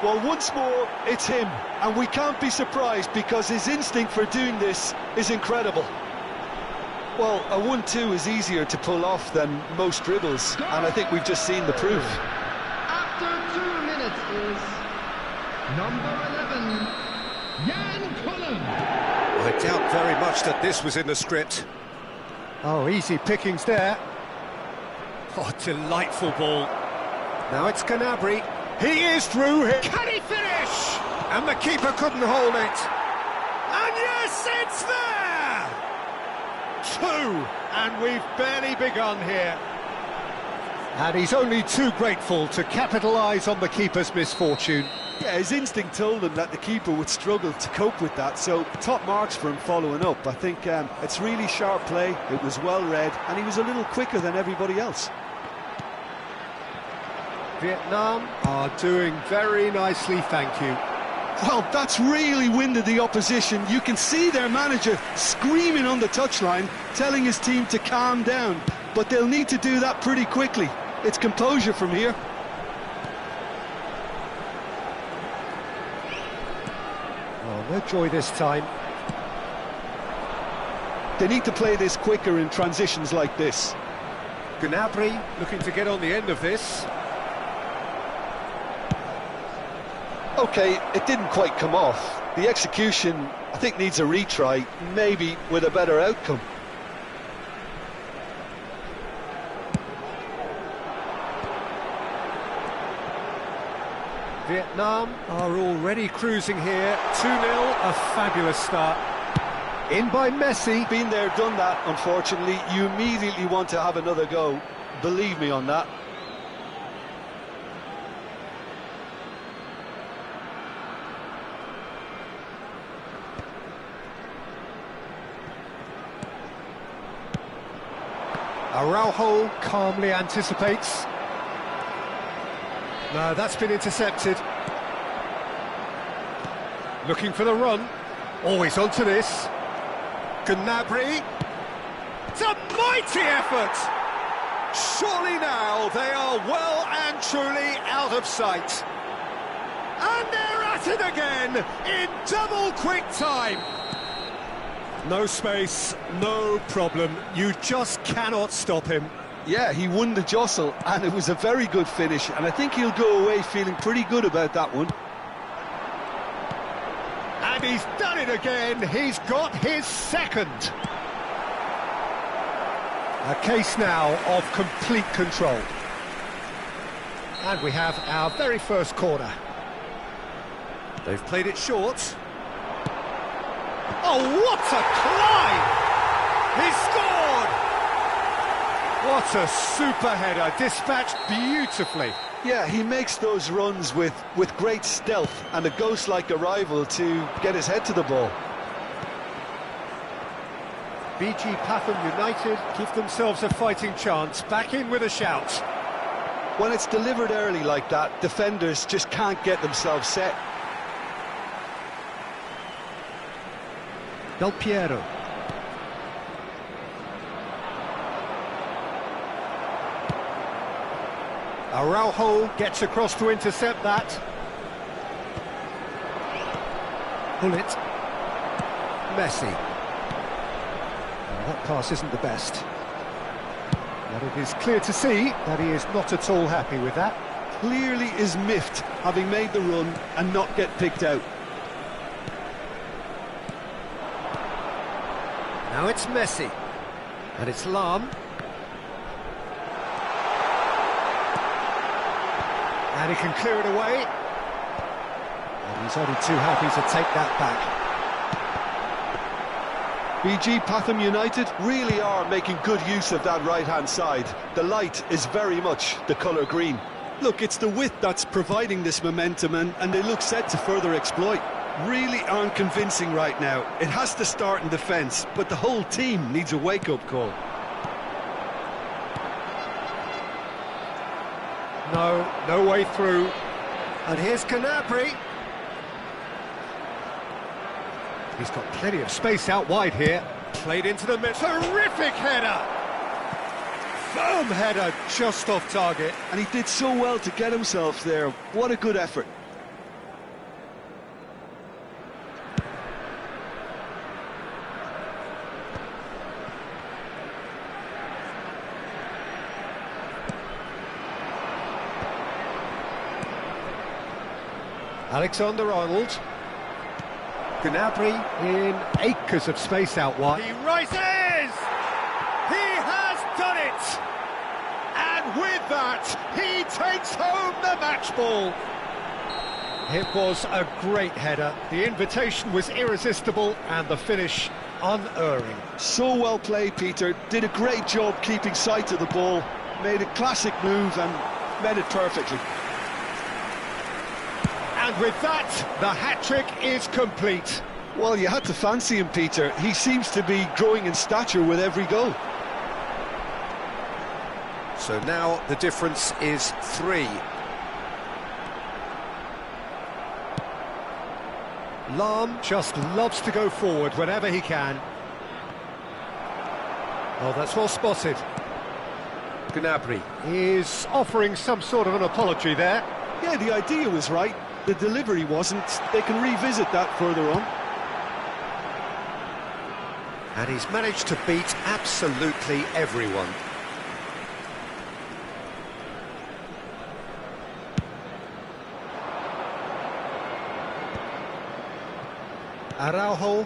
Well, once more, it's him, and we can't be surprised because his instinct for doing this is incredible. Well, a 1-2 is easier to pull off than most dribbles, and I think we've just seen the proof. After 2 minutes is number 11, Jan Koller. I doubt very much that this was in the script. Oh, easy pickings there. Oh, delightful ball. Now it's Gnabry. He is through here. Can he finish? And the keeper couldn't hold it. And yes, it's there! 2, and we've barely begun here. And he's only too grateful to capitalise on the keeper's misfortune. Yeah, his instinct told him that the keeper would struggle to cope with that, so top marks for him following up. I think it's really sharp play, it was well read, and he was a little quicker than everybody else. Vietnam are doing very nicely, thank you. Well, that's really winded the opposition. You can see their manager screaming on the touchline, telling his team to calm down, but they'll need to do that pretty quickly. It's composure from here. Oh, no joy this time. They need to play this quicker in transitions like this. Gnabry looking to get on the end of this. OK, it didn't quite come off. The execution, I think, needs a retry, maybe with a better outcome. Vietnam are already cruising here. 2-0, a fabulous start. In by Messi. Been there, done that, unfortunately. You immediately want to have another go. Believe me on that. Araujo calmly anticipates. No, that's been intercepted. Looking for the run. Always onto this. Gnabry. It's a mighty effort! Surely now they are well and truly out of sight. And they're at it again in double quick time. No space, no problem. You just cannot stop him. Yeah, he won the jostle, and it was a very good finish, and I think he'll go away feeling pretty good about that one. And he's done it again. He's got his second. A case now of complete control. And we have our very first corner. They've played it short. Oh, what a climb! He scored! What a super header, dispatched beautifully. Yeah, he makes those runs with great stealth and a ghost-like arrival to get his head to the ball. BG Pathum United give themselves a fighting chance, back in with a shout. When it's delivered early like that, defenders just can't get themselves set. Del Piero. Araujo gets across to intercept that. Gullit. Messi. That pass isn't the best. But it is clear to see that he is not at all happy with that. Clearly is miffed, having made the run and not get picked out. Now it's Messi. And it's Lahm. And he can clear it away. And he's only too happy to take that back. BG Pathum United really are making good use of that right-hand side. The light is very much the colour green. Look, it's the width that's providing this momentum, and they look set to further exploit. Really aren't convincing right now. It has to start in defence, but the whole team needs a wake-up call. No way through. And here's Gnabry. He's got plenty of space out wide here. Played into the middle. Terrific header! Firm header, just off target. And he did so well to get himself there. What a good effort. Alexander-Arnold. Gnabry in acres of space out wide. He rises! He has done it! And with that, he takes home the match ball. It was a great header. The invitation was irresistible and the finish unerring. So well played, Peter. Did a great job keeping sight of the ball. Made a classic move and met it perfectly. And with that, the hat-trick is complete. Well, you had to fancy him, Peter. He seems to be growing in stature with every goal. So now the difference is 3. Lahm just loves to go forward whenever he can. Oh, that's well spotted. Gnabry is offering some sort of an apology there. Yeah, the idea was right. The delivery wasn't. They can revisit that further on. And he's managed to beat absolutely everyone. Araujo.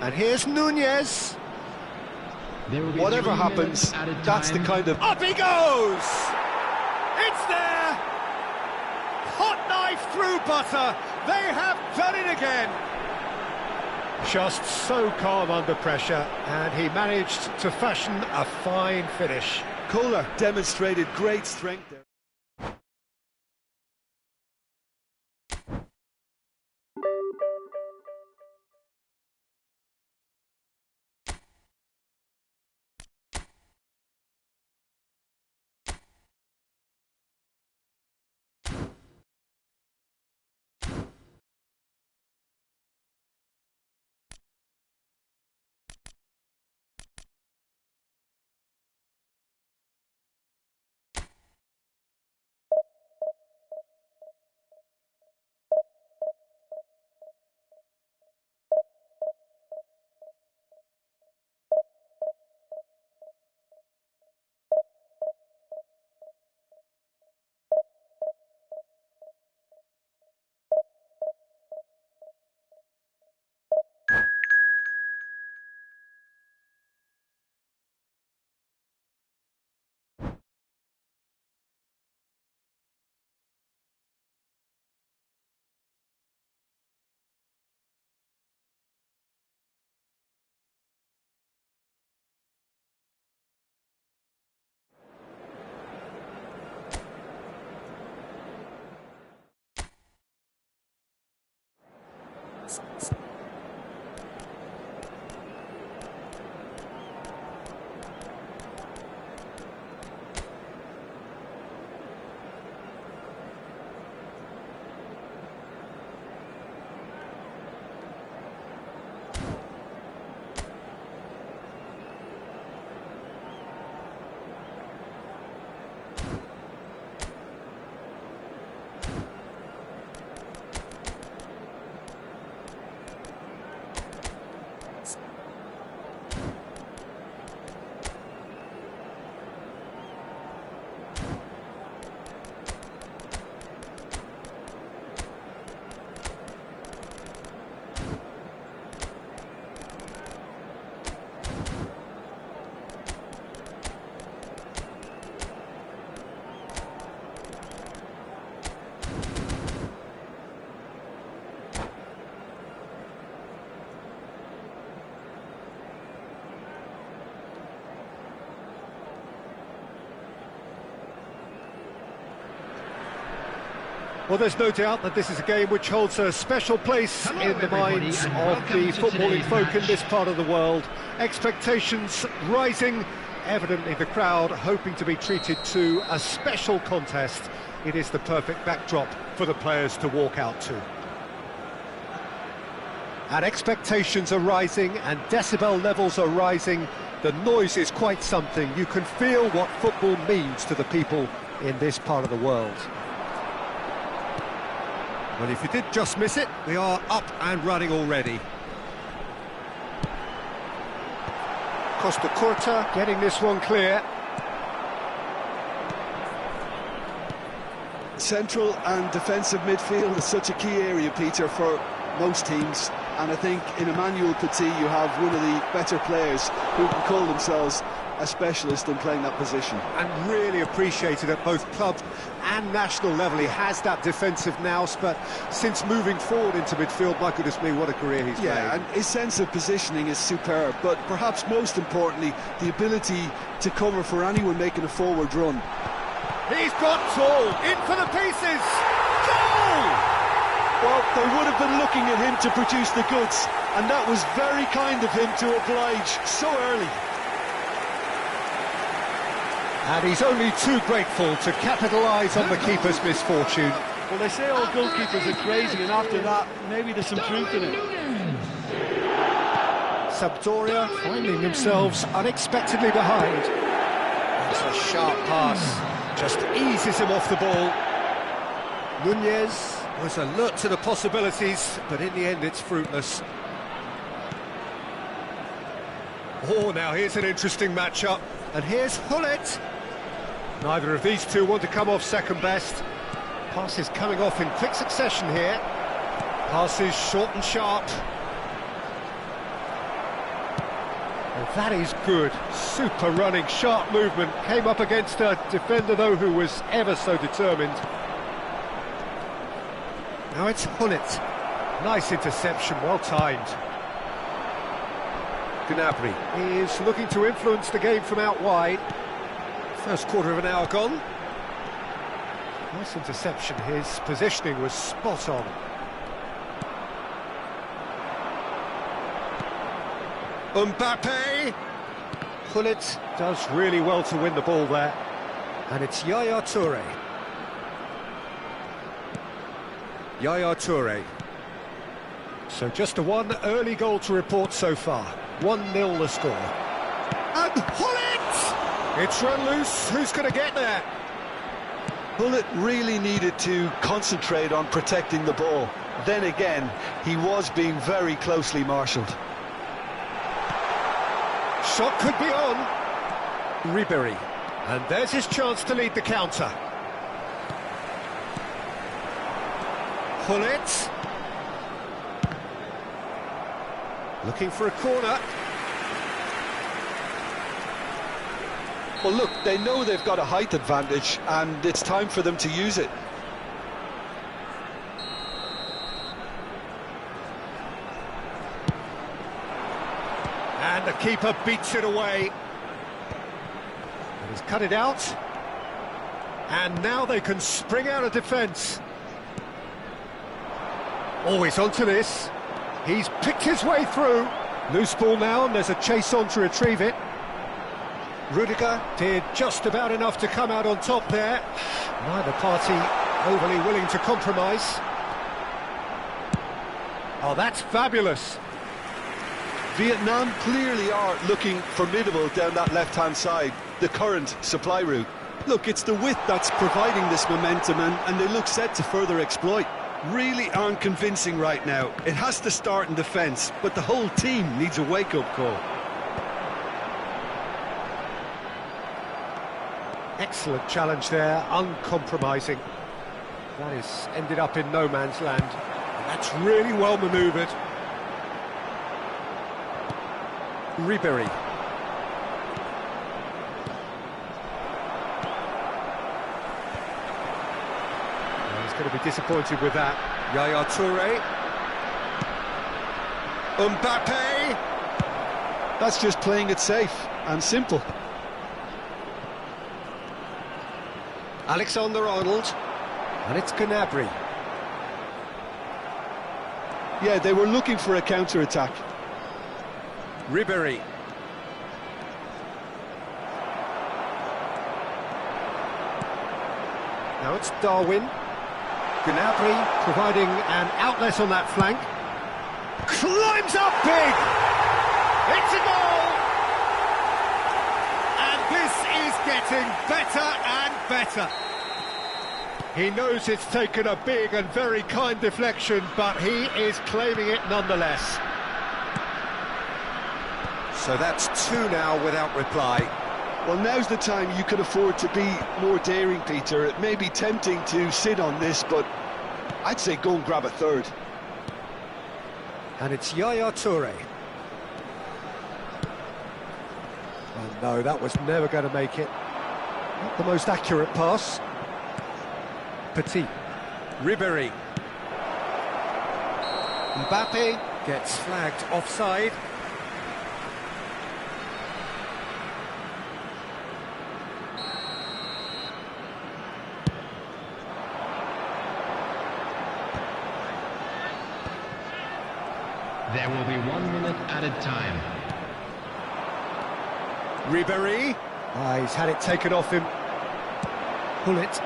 And here's Nunez. Whatever happens, that's the kind of... Up he goes! It's there! Hot knife through butter. They have done it again. Just so calm under pressure, and he managed to fashion a fine finish. Kohler demonstrated great strength there. Well, there's no doubt that this is a game which holds a special place in the minds of the footballing folk in this part of the world. Expectations rising, evidently the crowd hoping to be treated to a special contest. It is the perfect backdrop for the players to walk out to. And expectations are rising and decibel levels are rising. The noise is quite something. You can feel what football means to the people in this part of the world. Well, if you did just miss it, we are up and running already. Costa Curta getting this one clear. Central and defensive midfield is such a key area, Peter, for most teams. And I think in Emmanuel Petit you have one of the better players who can call themselves a specialist in playing that position. And really appreciated at both club and national level. He has that defensive nous, but since moving forward into midfield, my goodness me, what a career he's made. Yeah, and his sense of positioning is superb, but perhaps most importantly, the ability to cover for anyone making a forward run. He's got Toll in for the pieces. Goal! Well, they would have been looking at him to produce the goods, and that was very kind of him to oblige so early. And he's only too grateful to capitalise on the keeper's misfortune. Well, they say all goalkeepers are crazy, and after that, maybe there's some truth in it. Sampdoria finding themselves unexpectedly behind. That's a sharp pass, just eases him off the ball. Nunez was alert to the possibilities, but in the end it's fruitless. Oh, now here's an interesting matchup. And here's Hullet. Neither of these two want to come off second best. Passes coming off in quick succession here. Passes short and sharp. Well, that is good. Super running, sharp movement. Came up against a defender, though, who was ever so determined. Now it's Hullet. Nice interception, well timed. Gnabry is looking to influence the game from out wide. First quarter of an hour gone. Nice interception, his positioning was spot on. Mbappe! Hullet does really well to win the ball there. And it's Yaya Toure. Yaya Toure. So just a one early goal to report so far. 1-0 the score. And Hullet! It's run loose. Who's going to get there? Hullet really needed to concentrate on protecting the ball. Then again, he was being very closely marshalled. Shot could be on. Ribéry. And there's his chance to lead the counter. Hullet. Looking for a corner. Well, look, they know they've got a height advantage, and it's time for them to use it. And the keeper beats it away. And he's cut it out. And now they can spring out of defence. Always onto this. He's picked his way through. Loose ball now, and there's a chase on to retrieve it. Rudiger did just about enough to come out on top there. Neither party overly willing to compromise. Oh, that's fabulous. Vietnam clearly are looking formidable down that left-hand side, the current supply route. Look, it's the width that's providing this momentum, and they look set to further exploit. Really aren't convincing right now. It has to start in defence, but the whole team needs a wake-up call. Excellent challenge there, uncompromising. That is ended up in no man's land. And that's really well manoeuvred. Ribéry. He's going to be disappointed with that. Yaya Toure. Mbappe. That's just playing it safe and simple. Alexander-Arnold. And it's Gnabry. Yeah, they were looking for a counter-attack. Ribéry. Now it's Darwin. Gnabry providing an outlet on that flank. Climbs up big! It's a goal! And this is getting better and better. He knows it's taken a big and very kind deflection, but he is claiming it nonetheless. So that's two now without reply. Well, now's the time you can afford to be more daring, Peter. It may be tempting to sit on this, but I'd say go and grab a third. And it's Yaya Toure. Oh no, that was never going to make it. Not the most accurate pass. Petit. Ribéry. Mbappe gets flagged offside. There will be 1 minute added time. Ribéry. He's had it taken off him. Gullit.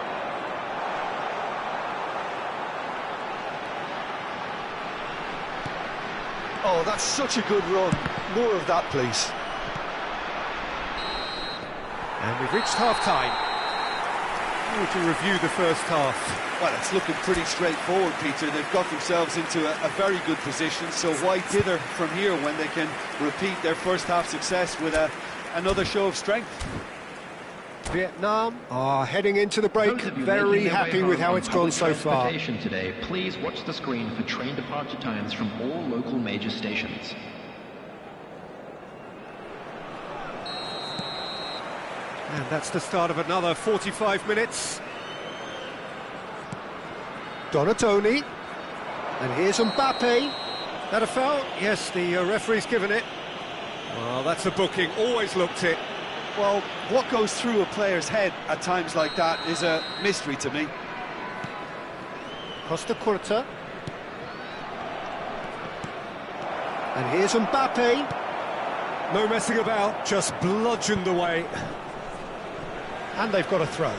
Oh, that's such a good run. More of that, please. And we've reached half-time. To review the first half. Well, it's looking pretty straightforward, Peter. They've got themselves into a very good position, so why dither from here when they can repeat their first half success with another show of strength? Vietnam are heading into the break, Those of you very making their happy way with home how on it's gone public so far. transportation today, please watch the screen for train departure times from all local major stations. And that's the start of another 45 minutes. Donatoni. And here's Mbappe. That a foul? Yes, the referee's given it. Well, that's a booking, always looked it. Well, what goes through a player's head at times like that is a mystery to me. Costa Curta. And here's Mbappe. No messing about, just bludgeoned away. And they've got a throw.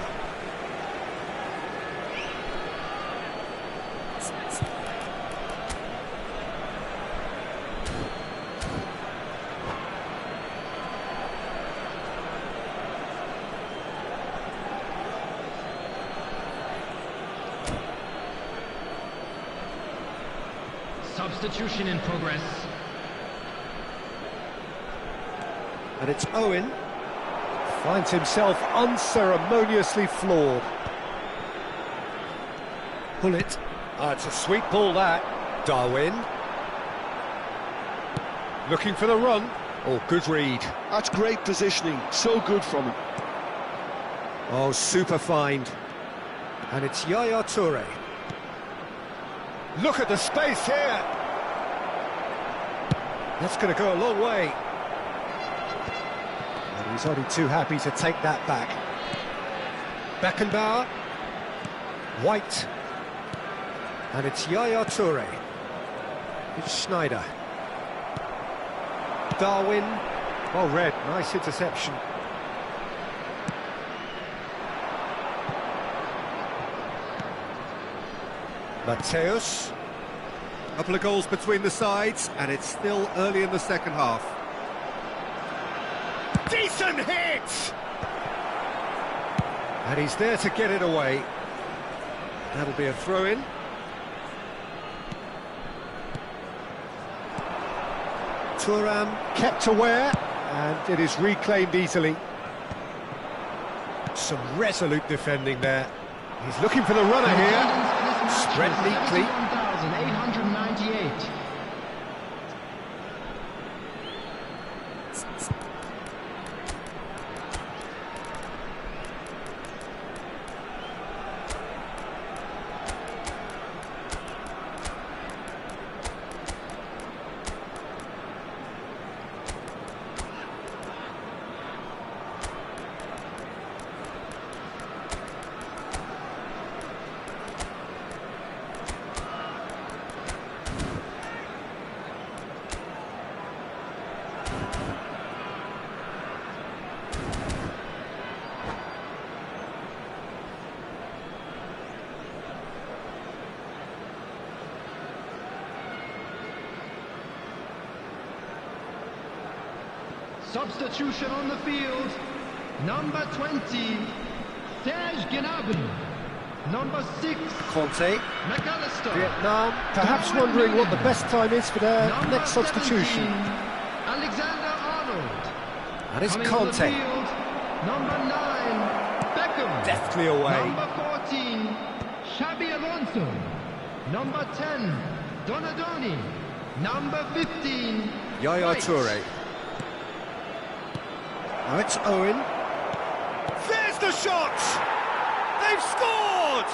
Substitution in progress. And it's Owen. Finds himself unceremoniously floored. Gullit. It's a sweet ball, that. Darwin. Looking for the run. Oh, good read. That's great positioning. So good from him. Oh, super find. And it's Yaya Toure. Look at the space here. That's going to go a long way. And he's only too happy to take that back. Beckenbauer. White. And it's Yaya Toure. It's Schneider. Darwin. Well read, nice interception. Mateus. Couple of goals between the sides, and it's still early in the second half. Decent hit! And he's there to get it away. That'll be a throw-in. Thuram kept aware, and it is reclaimed easily. Some resolute defending there. He's looking for the runner here. Spread neatly. 1,898. Substitution on the field. Number 20, Serge Gnabry. Number 6, Conte. McAllister. Vietnam perhaps wondering what the best time is for their Number next substitution. 17, Alexander Arnold. And it's Coming on the Conte. field, number 9, Beckham. Deftly away. Number 14, Xabi Alonso. Number 10, Donadoni. Number 15, Yaya White. Toure. Now it's Owen. There's the shot! They've scored!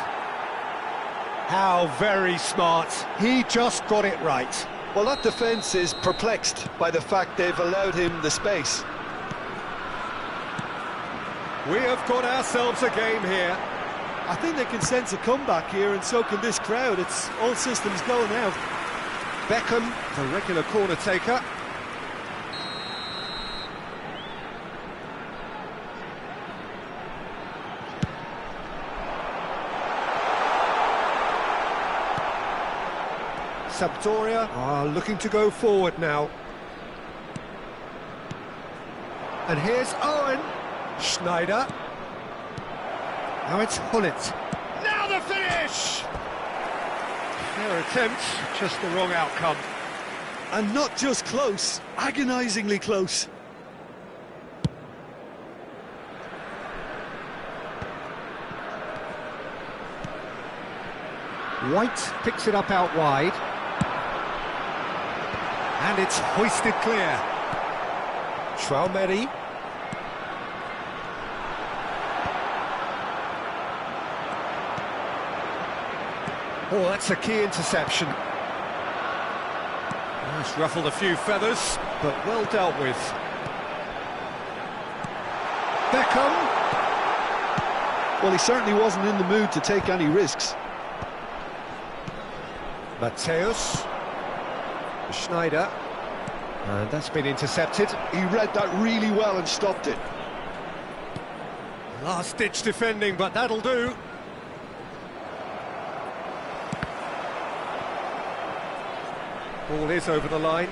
How very smart. He just got it right. Well, that defence is perplexed by the fact they've allowed him the space. We have got ourselves a game here. I think they can sense a comeback here, and so can this crowd. It's all systems go now. Beckham, the regular corner taker. Sampdoria are looking to go forward now. And here's Owen. Schneider. Now it's Hullet. Now the finish! Their attempt, just the wrong outcome. And not just close, agonisingly close. White picks it up out wide. And it's hoisted clear. Traumeri. Oh, that's a key interception. It's ruffled a few feathers, but well dealt with. Beckham. Well, he certainly wasn't in the mood to take any risks. Mateus. Schneider. And that's been intercepted. He read that really well and stopped it. Last-ditch defending, but that'll do. Ball is over the line.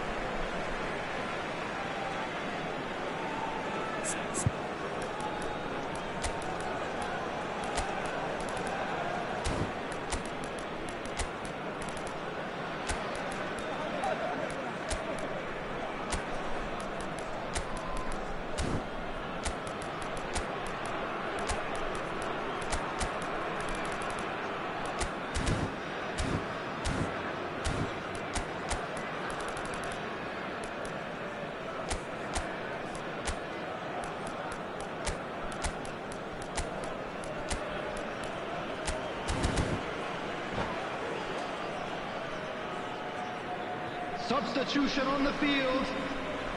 Substitution on the field.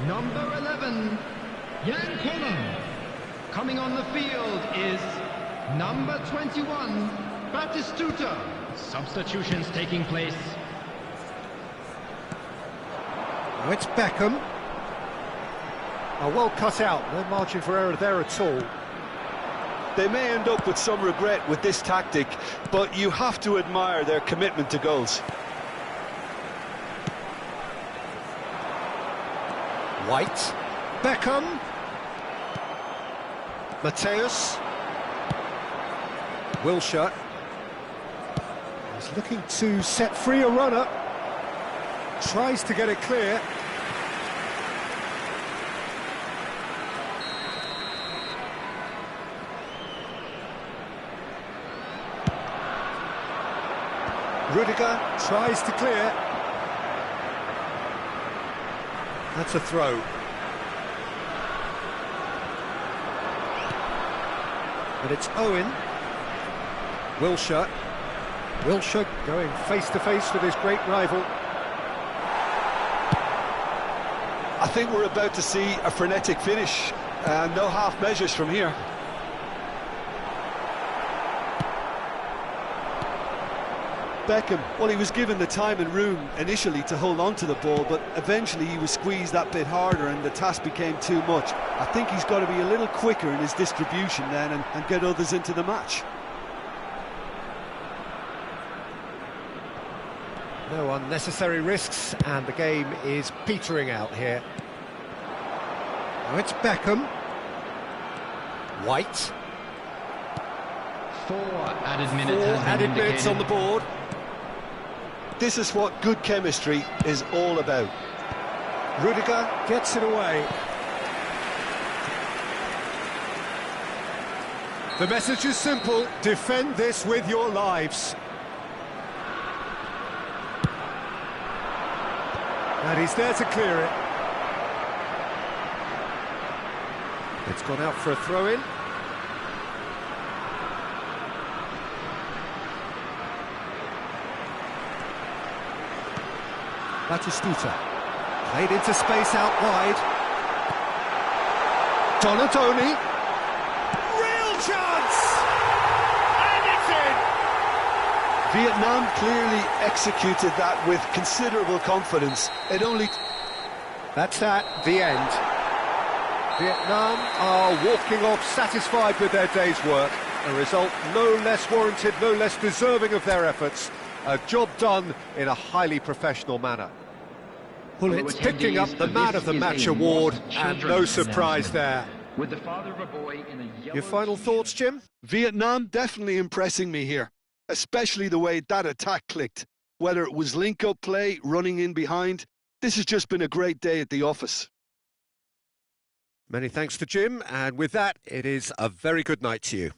Number 11, Jan Koller. Coming on the field is number 21, Batistuta. Substitutions taking place. Now it's Beckham. Well cut out, no margin for error there at all. They may end up with some regret with this tactic, but you have to admire their commitment to goals. White. Beckham. Mateus. Wilshere. He's looking to set free a runner. Tries to get it clear. Rudiger tries to clear. That's a throw. But it's Owen. Wilshere. Wilshere going face-to-face with his great rival. I think we're about to see a frenetic finish. No half measures from here. Beckham, well, he was given the time and room initially to hold on to the ball, but eventually he was squeezed that bit harder and the task became too much. I think he's got to be a little quicker in his distribution then and get others into the match. No unnecessary risks, and the game is petering out here. Now it's Beckham. White. 4 added minutes. Four has been added minutes indicated. on the board. This is what good chemistry is all about. Rudiger gets it away. The message is simple: defend this with your lives. And he's there to clear it. It's gone out for a throw-in. Batistuta. Played into space out wide. Donatoni. Real chance! And it's in! Vietnam clearly executed that with considerable confidence. It only... That's at the end. Vietnam are walking off satisfied with their day's work. A result no less warranted, no less deserving of their efforts. A job done in a highly professional manner. It's picking up the Man of the Match award, and no surprise there. With the father of a boy in a yellow Your final thoughts, Jim? Vietnam definitely impressing me here, especially the way that attack clicked. Whether it was link-up play, running in behind, this has just been a great day at the office. Many thanks to Jim, and with that, it is a very good night to you.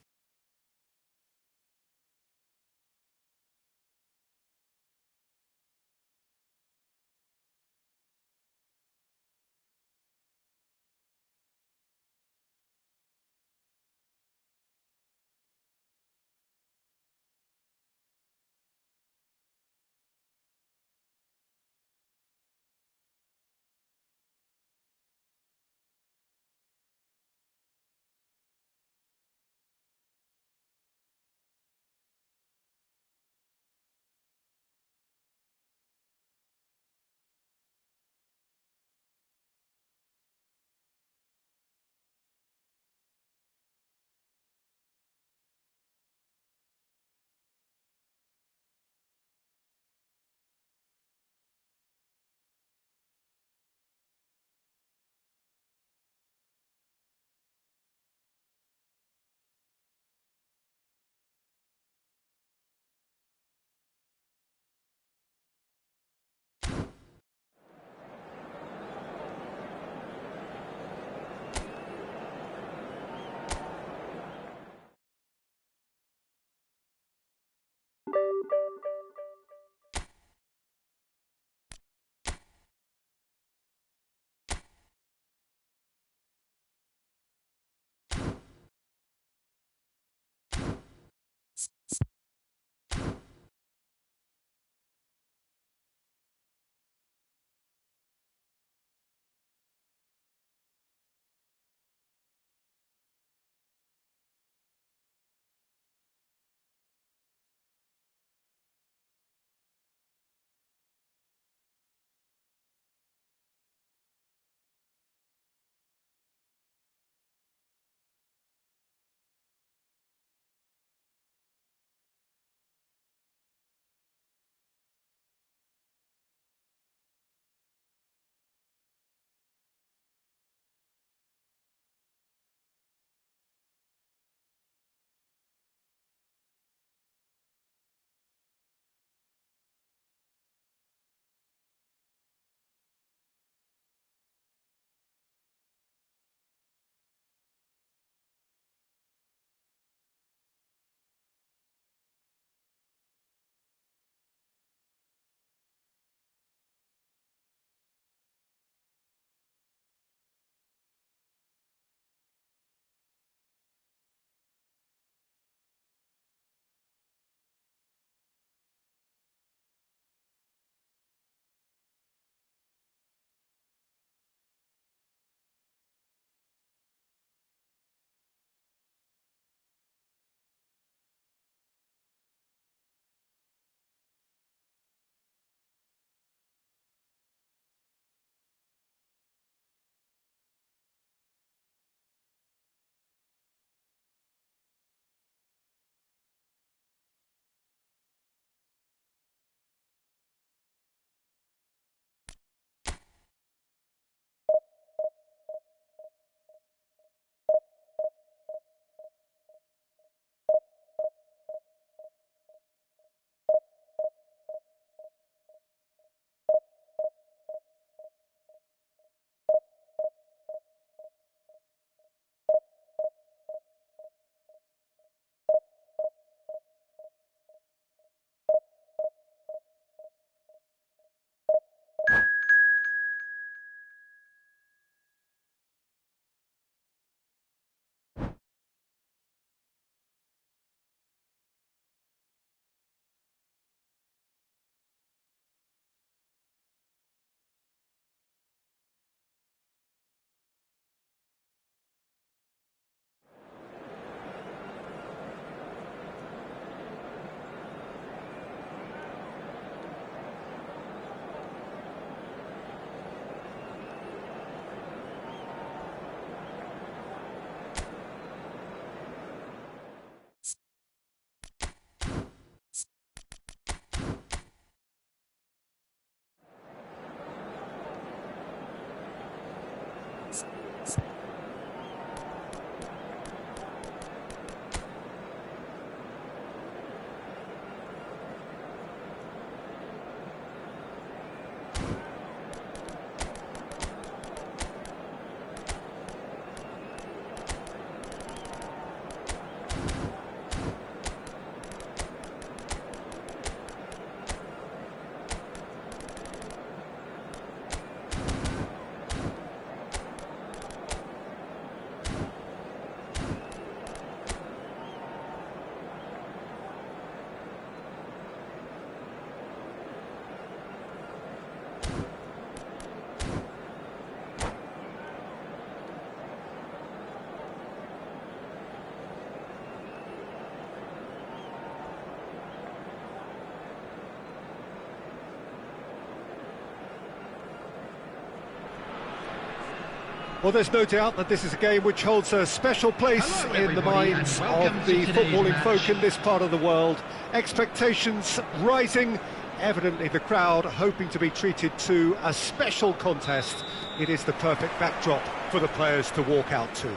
Well, there's no doubt that this is a game which holds a special place Hello, in the everybody, minds and welcome of to the today's footballing match. folk in this part of the world. Expectations rising, evidently the crowd hoping to be treated to a special contest. It is the perfect backdrop for the players to walk out to.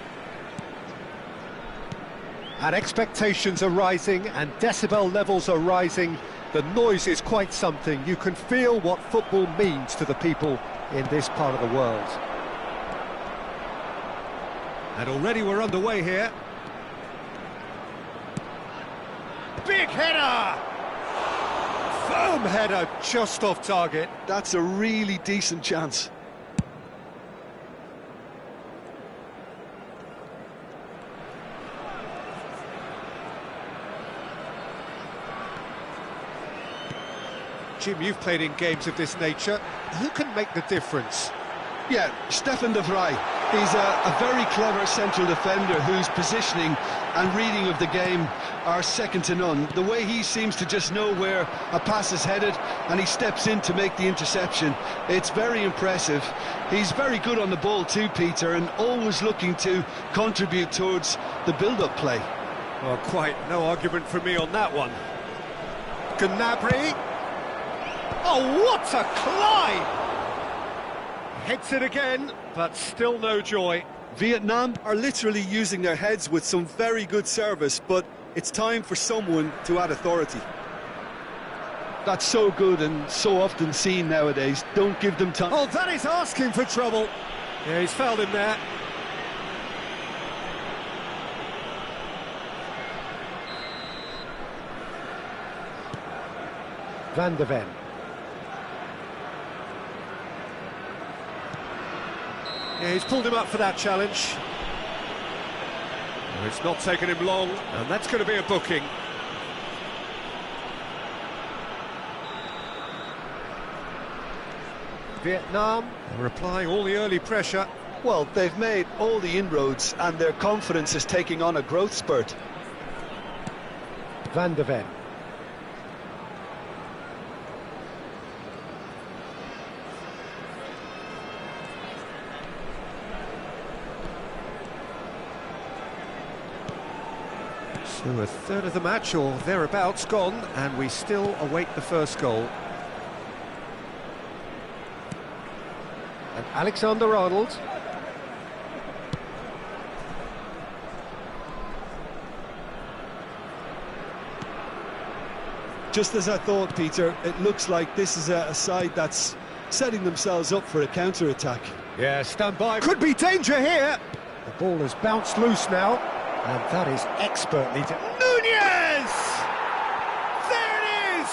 And expectations are rising and decibel levels are rising. The noise is quite something. You can feel what football means to the people in this part of the world. And already we're underway here. Big header! Firm header, just off target. That's a really decent chance. Jim, you've played in games of this nature. Who can make the difference? Yeah, Stefan de Vrij. He's a very clever central defender whose positioning and reading of the game are second to none. The way he seems to just know where a pass is headed and he steps in to make the interception, it's very impressive. He's very good on the ball too, Peter, and always looking to contribute towards the build-up play. Well, quite no argument from me on that one. Gnabry. Oh, what a climb! Heads it again, but still no joy. Vietnam are literally using their heads with some very good service, but it's time for someone to add authority. That's so good and so often seen nowadays. Don't give them time. Oh, that is asking for trouble. Yeah, he's fouled him there. Van de Ven. Yeah, he's pulled him up for that challenge. Well, it's not taken him long, and that's going to be a booking. Vietnam are applying all the early pressure. Well, they've made all the inroads and their confidence is taking on a growth spurt. Van de Ven. So a third of the match or thereabouts gone, and we still await the first goal. And Alexander-Arnold. Just as I thought, Peter, it looks like this is a side that's setting themselves up for a counter-attack. Yeah, stand by. Could be danger here. The ball has bounced loose now, and that is expertly done. Nunez! There it is!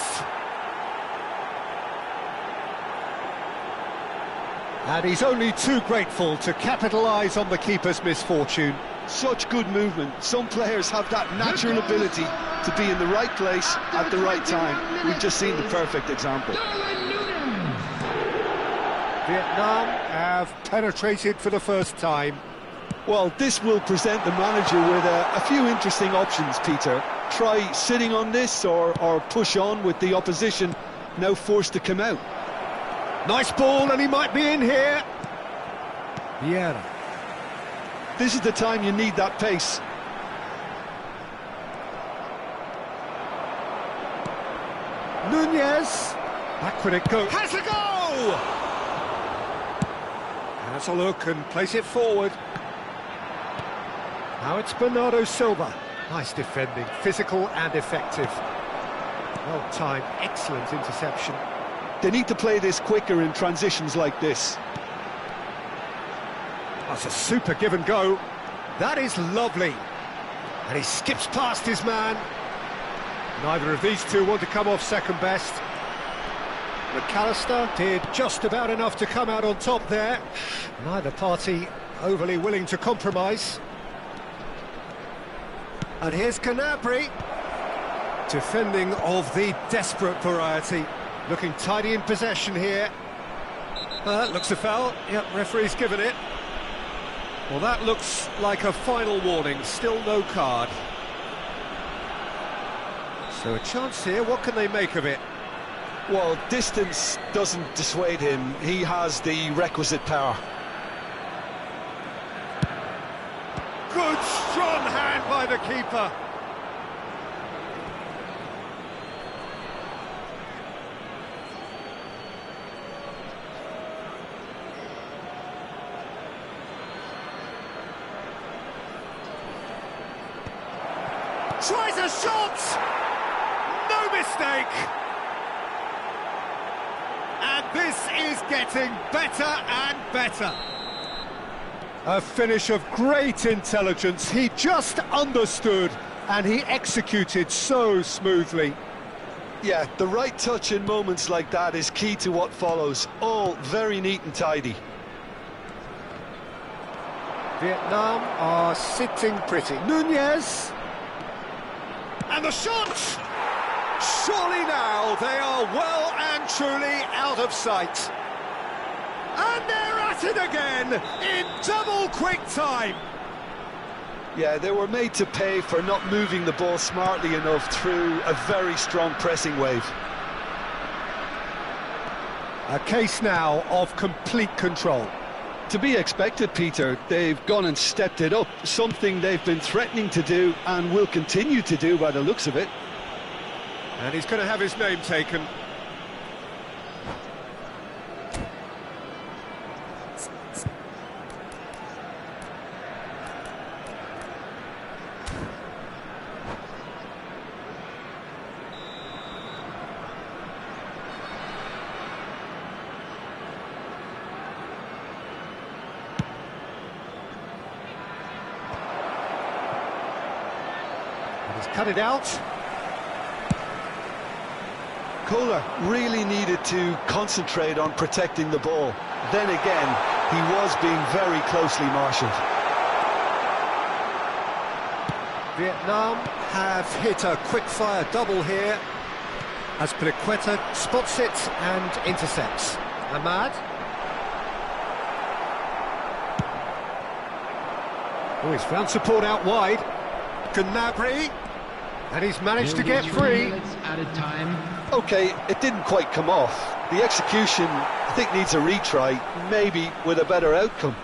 And he's only too grateful to capitalise on the keeper's misfortune. Such good movement. Some players have that natural ability to be in the right place at the right time. We've just seen the perfect example. Vietnam have penetrated for the first time. Well, this will present the manager with a few interesting options, Peter. Try sitting on this or push on with the opposition now forced to come out. Nice ball, and he might be in here. Vieira. This is the time you need that pace. Nunez. Back when it goes. Has a go! Has a look and place it forward. Now it's Bernardo Silva. Nice defending, physical and effective. Well timed, excellent interception. They need to play this quicker in transitions like this. That's a super give and go. That is lovely. And he skips past his man. Neither of these two want to come off second best. McAllister did just about enough to come out on top there. Neither party overly willing to compromise. And here's Gnabry. Defending of the desperate variety. Looking tidy in possession here. That looks a foul. Yep, referee's given it. Well, that looks like a final warning. Still no card. So a chance here. What can they make of it? Well, distance doesn't dissuade him. He has the requisite power. good, strong hand by the keeper. Tries a shot! No mistake! And this is getting better and better. A finish of great intelligence. He just understood and he executed so smoothly. Yeah, the right touch in moments like that is key to what follows. All very neat and tidy. Vietnam are sitting pretty. Nunez. And the shot! Surely now they are well and truly out of sight. And they're at it again in double quick time. Yeah, they were made to pay for not moving the ball smartly enough through a very strong pressing wave. A case now of complete control. To be expected, Peter. They've gone and stepped it up, something they've been threatening to do and will continue to do by the looks of it. And he's going to have his name taken. He's cut it out. Kohler really needed to concentrate on protecting the ball. Then again, he was being very closely marshalled. Vietnam have hit a quick-fire double here as Pliqueta spots it and intercepts. Ahmad. Oh, he's found support out wide. Gnabry. And he's managed to get free. Added time. Okay, it didn't quite come off. The execution, I think, needs a retry, maybe with a better outcome.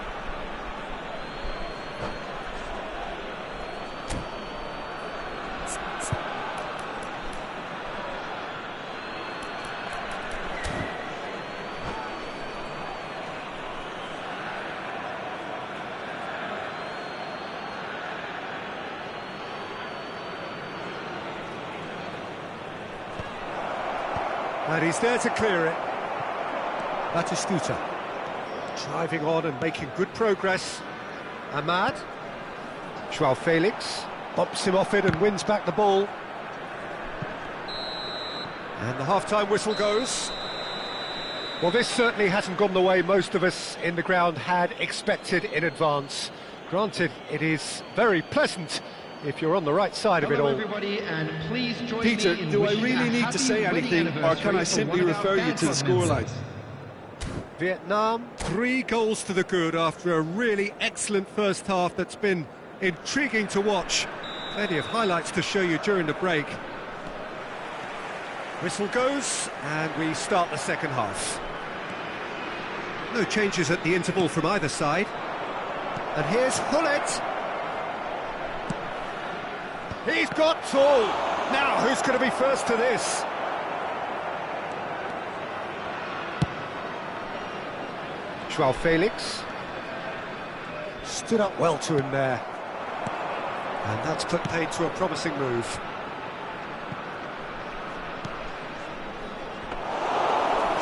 And he's there to clear it. Batistuta driving on and making good progress. Ahmad. Joao Felix bumps him off it and wins back the ball. And the half-time whistle goes. Well, this certainly hasn't gone the way most of us in the ground had expected in advance. Granted, it is very pleasant if you're on the right side of it all. Everybody, and please join Peter, me in do I wishing really a need to say happy anything, wedding or can I anniversary simply for one of our refer you to the fan club scoreline? members. Vietnam, 3 goals to the good after a really excellent first half that's been intriguing to watch. Plenty of highlights to show you during the break. Whistle goes, and we start the second half. No changes at the interval from either side. And here's Hullet. He's got tall. Now, who's going to be first to this? Joao Felix. Stood up well to him there. And that's put paid to a promising move.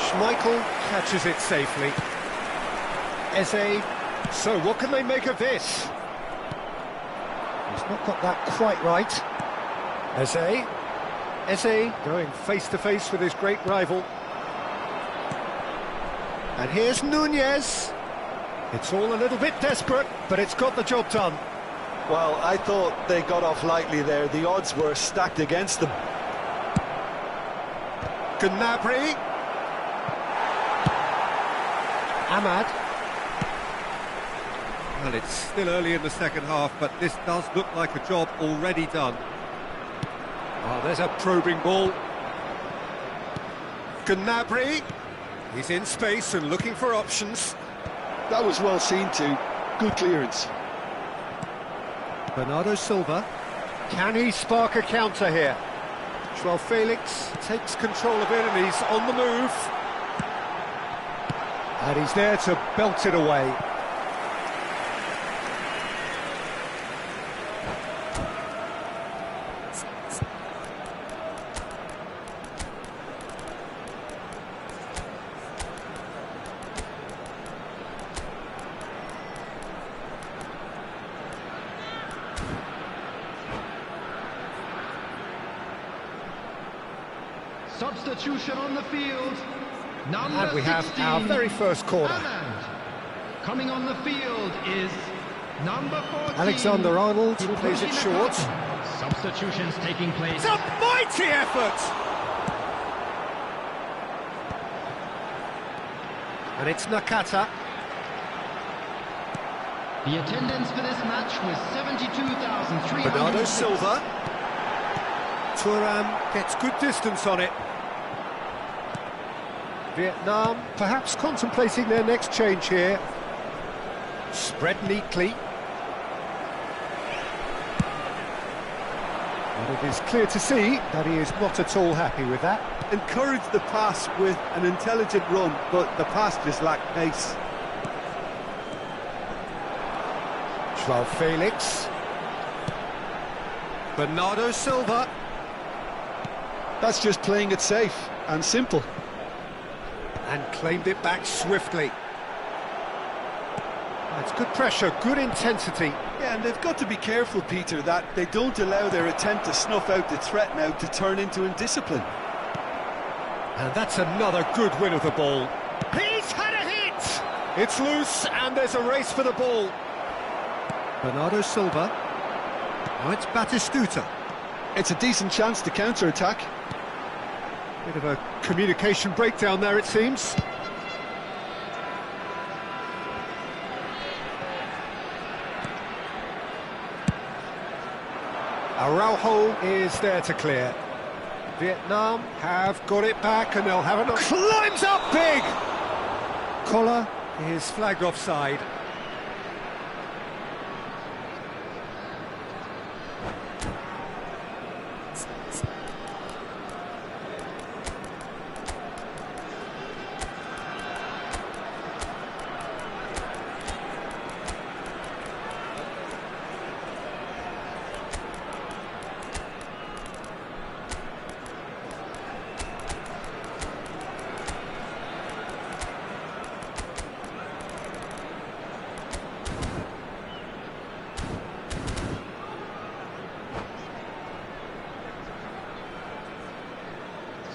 Schmeichel catches it safely. Eze. So what can they make of this? He's not got that quite right. Eze going face-to-face with his great rival. And here's Nunez. It's all a little bit desperate, but it's got the job done. Well, I thought they got off lightly there. The odds were stacked against them. Gnabry. Ahmad. Well, it's still early in the second half, but this does look like a job already done. Oh, there's a probing ball. Gnabry. He's in space and looking for options. That was well seen too. Good clearance. Bernardo Silva. Can he spark a counter here? Joao Felix takes control of it and he's on the move. And he's there to belt it away. Substitution on the field. Number And we have 16, our very first corner. Ahmad. Coming on the field is number 14. Alexander-Arnold plays it Hiroshi short. Nakata. Substitutions taking place. It's a mighty effort! And it's Nakata. The attendance for this match was 72,300. Bernardo Silva. Thuram gets good distance on it. Vietnam perhaps contemplating their next change here. Spread neatly. And it is clear to see that he is not at all happy with that. Encourage the pass with an intelligent run, but the pass just lacked pace. Joao Felix. Bernardo Silva. That's just playing it safe and simple. And claimed it back swiftly. It's good pressure, good intensity. Yeah, and they've got to be careful, Peter, that they don't allow their attempt to snuff out the threat now to turn into indiscipline. And that's another good win of the ball. He's had a hit! It's loose and there's a race for the ball. Bernardo Silva. Now it's Batistuta. It's a decent chance to counter-attack. Bit of a communication breakdown there, it seems. Araujo is there to clear. Vietnam have got it back and they'll have another. Climbs up big! Collar is flagged offside.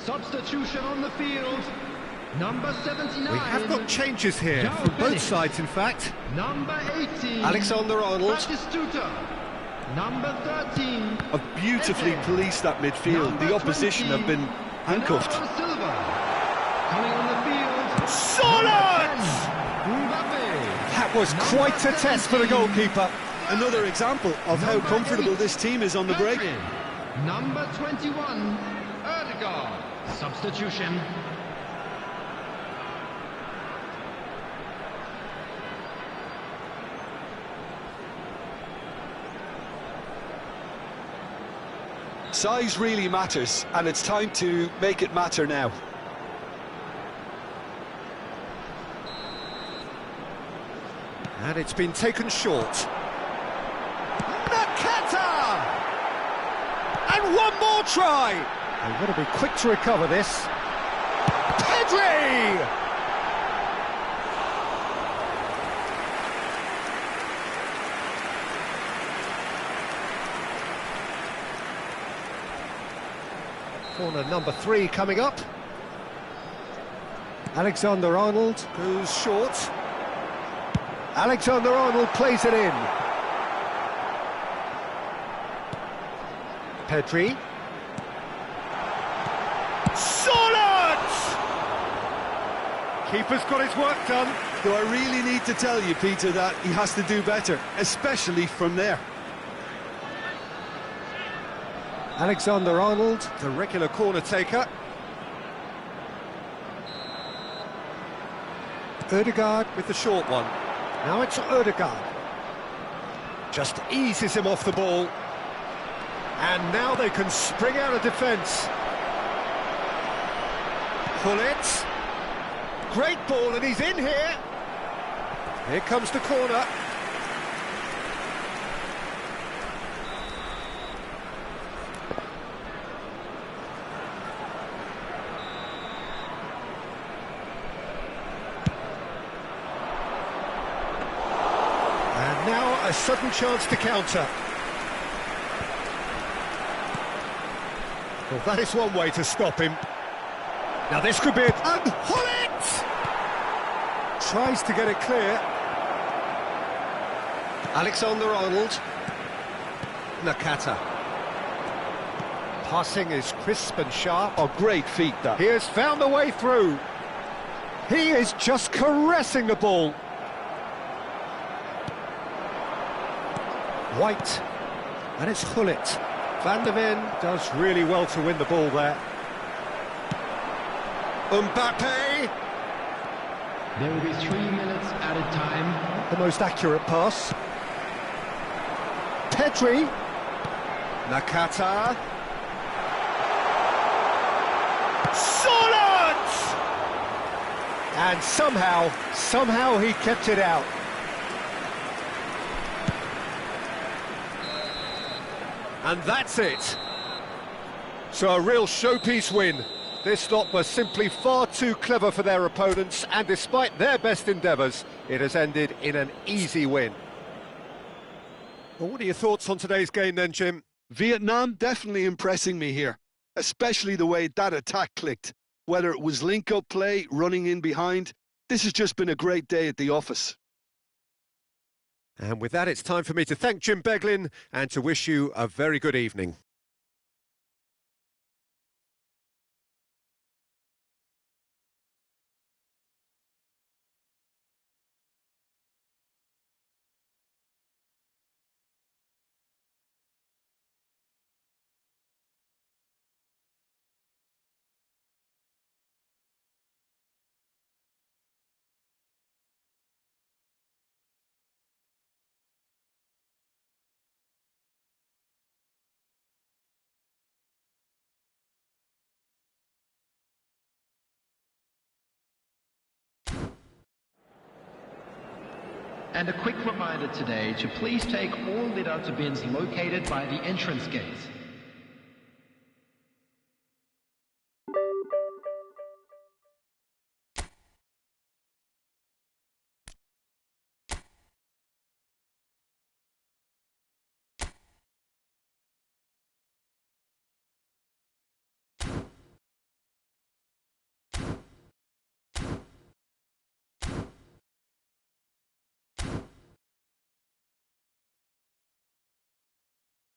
Substitution on the field. Number 79. We have got changes here Joao from both Felix. sides, in fact. Number 18. Alexander-Arnold. Batistuta. Number 13. Have beautifully Eze. policed that midfield. Number The opposition 20, have been handcuffed. Bernardo Silva. Coming on the field. Solid! Mbappe. That was quite a test for the goalkeeper. Another example of how Number comfortable 8. this team is on the break. Pedri. Number 21. Ødegaard. Substitution. Size really matters, and it's time to make it matter now. And it's been taken short. Nakata! And one more try! They've got to be quick to recover this. Pedri! Corner number 3 coming up. Alexander-Arnold goes short. Alexander-Arnold plays it in. Pedri. Solid! Keeper's got his work done. Do I really need to tell you, Peter, that he has to do better, especially from there? Alexander-Arnold, the regular corner taker. Ødegaard with the short one. Now it's Ødegaard. Just eases him off the ball. And now they can spring out of defence. Gullit. Great ball, and he's in here. Here comes the corner. And now a sudden chance to counter. Well, that is one way to stop him. Now this could be it. And Gullit! Tries to get it clear. Alexander-Arnold. Nakata. Passing is crisp and sharp. Oh, great feet, that. He has found the way through. He is just caressing the ball. White. And it's Gullit. Van der Ven does really well to win the ball there. Mbappe. There will be 3 minutes added time. The most accurate pass. Pedri. Nakata. Solid! And somehow he kept it out. And that's it. So a real showpiece win. This lot was simply far too clever for their opponents, and despite their best endeavours, it has ended in an easy win. Well, what are your thoughts on today's game then, Jim? Vietnam definitely impressing me here, especially the way that attack clicked. Whether it was link-up play, running in behind, this has just been a great day at the office. And with that, it's time for me to thank Jim Beglin and to wish you a very good evening. And a quick reminder today to please take all litter to bins located by the entrance gate.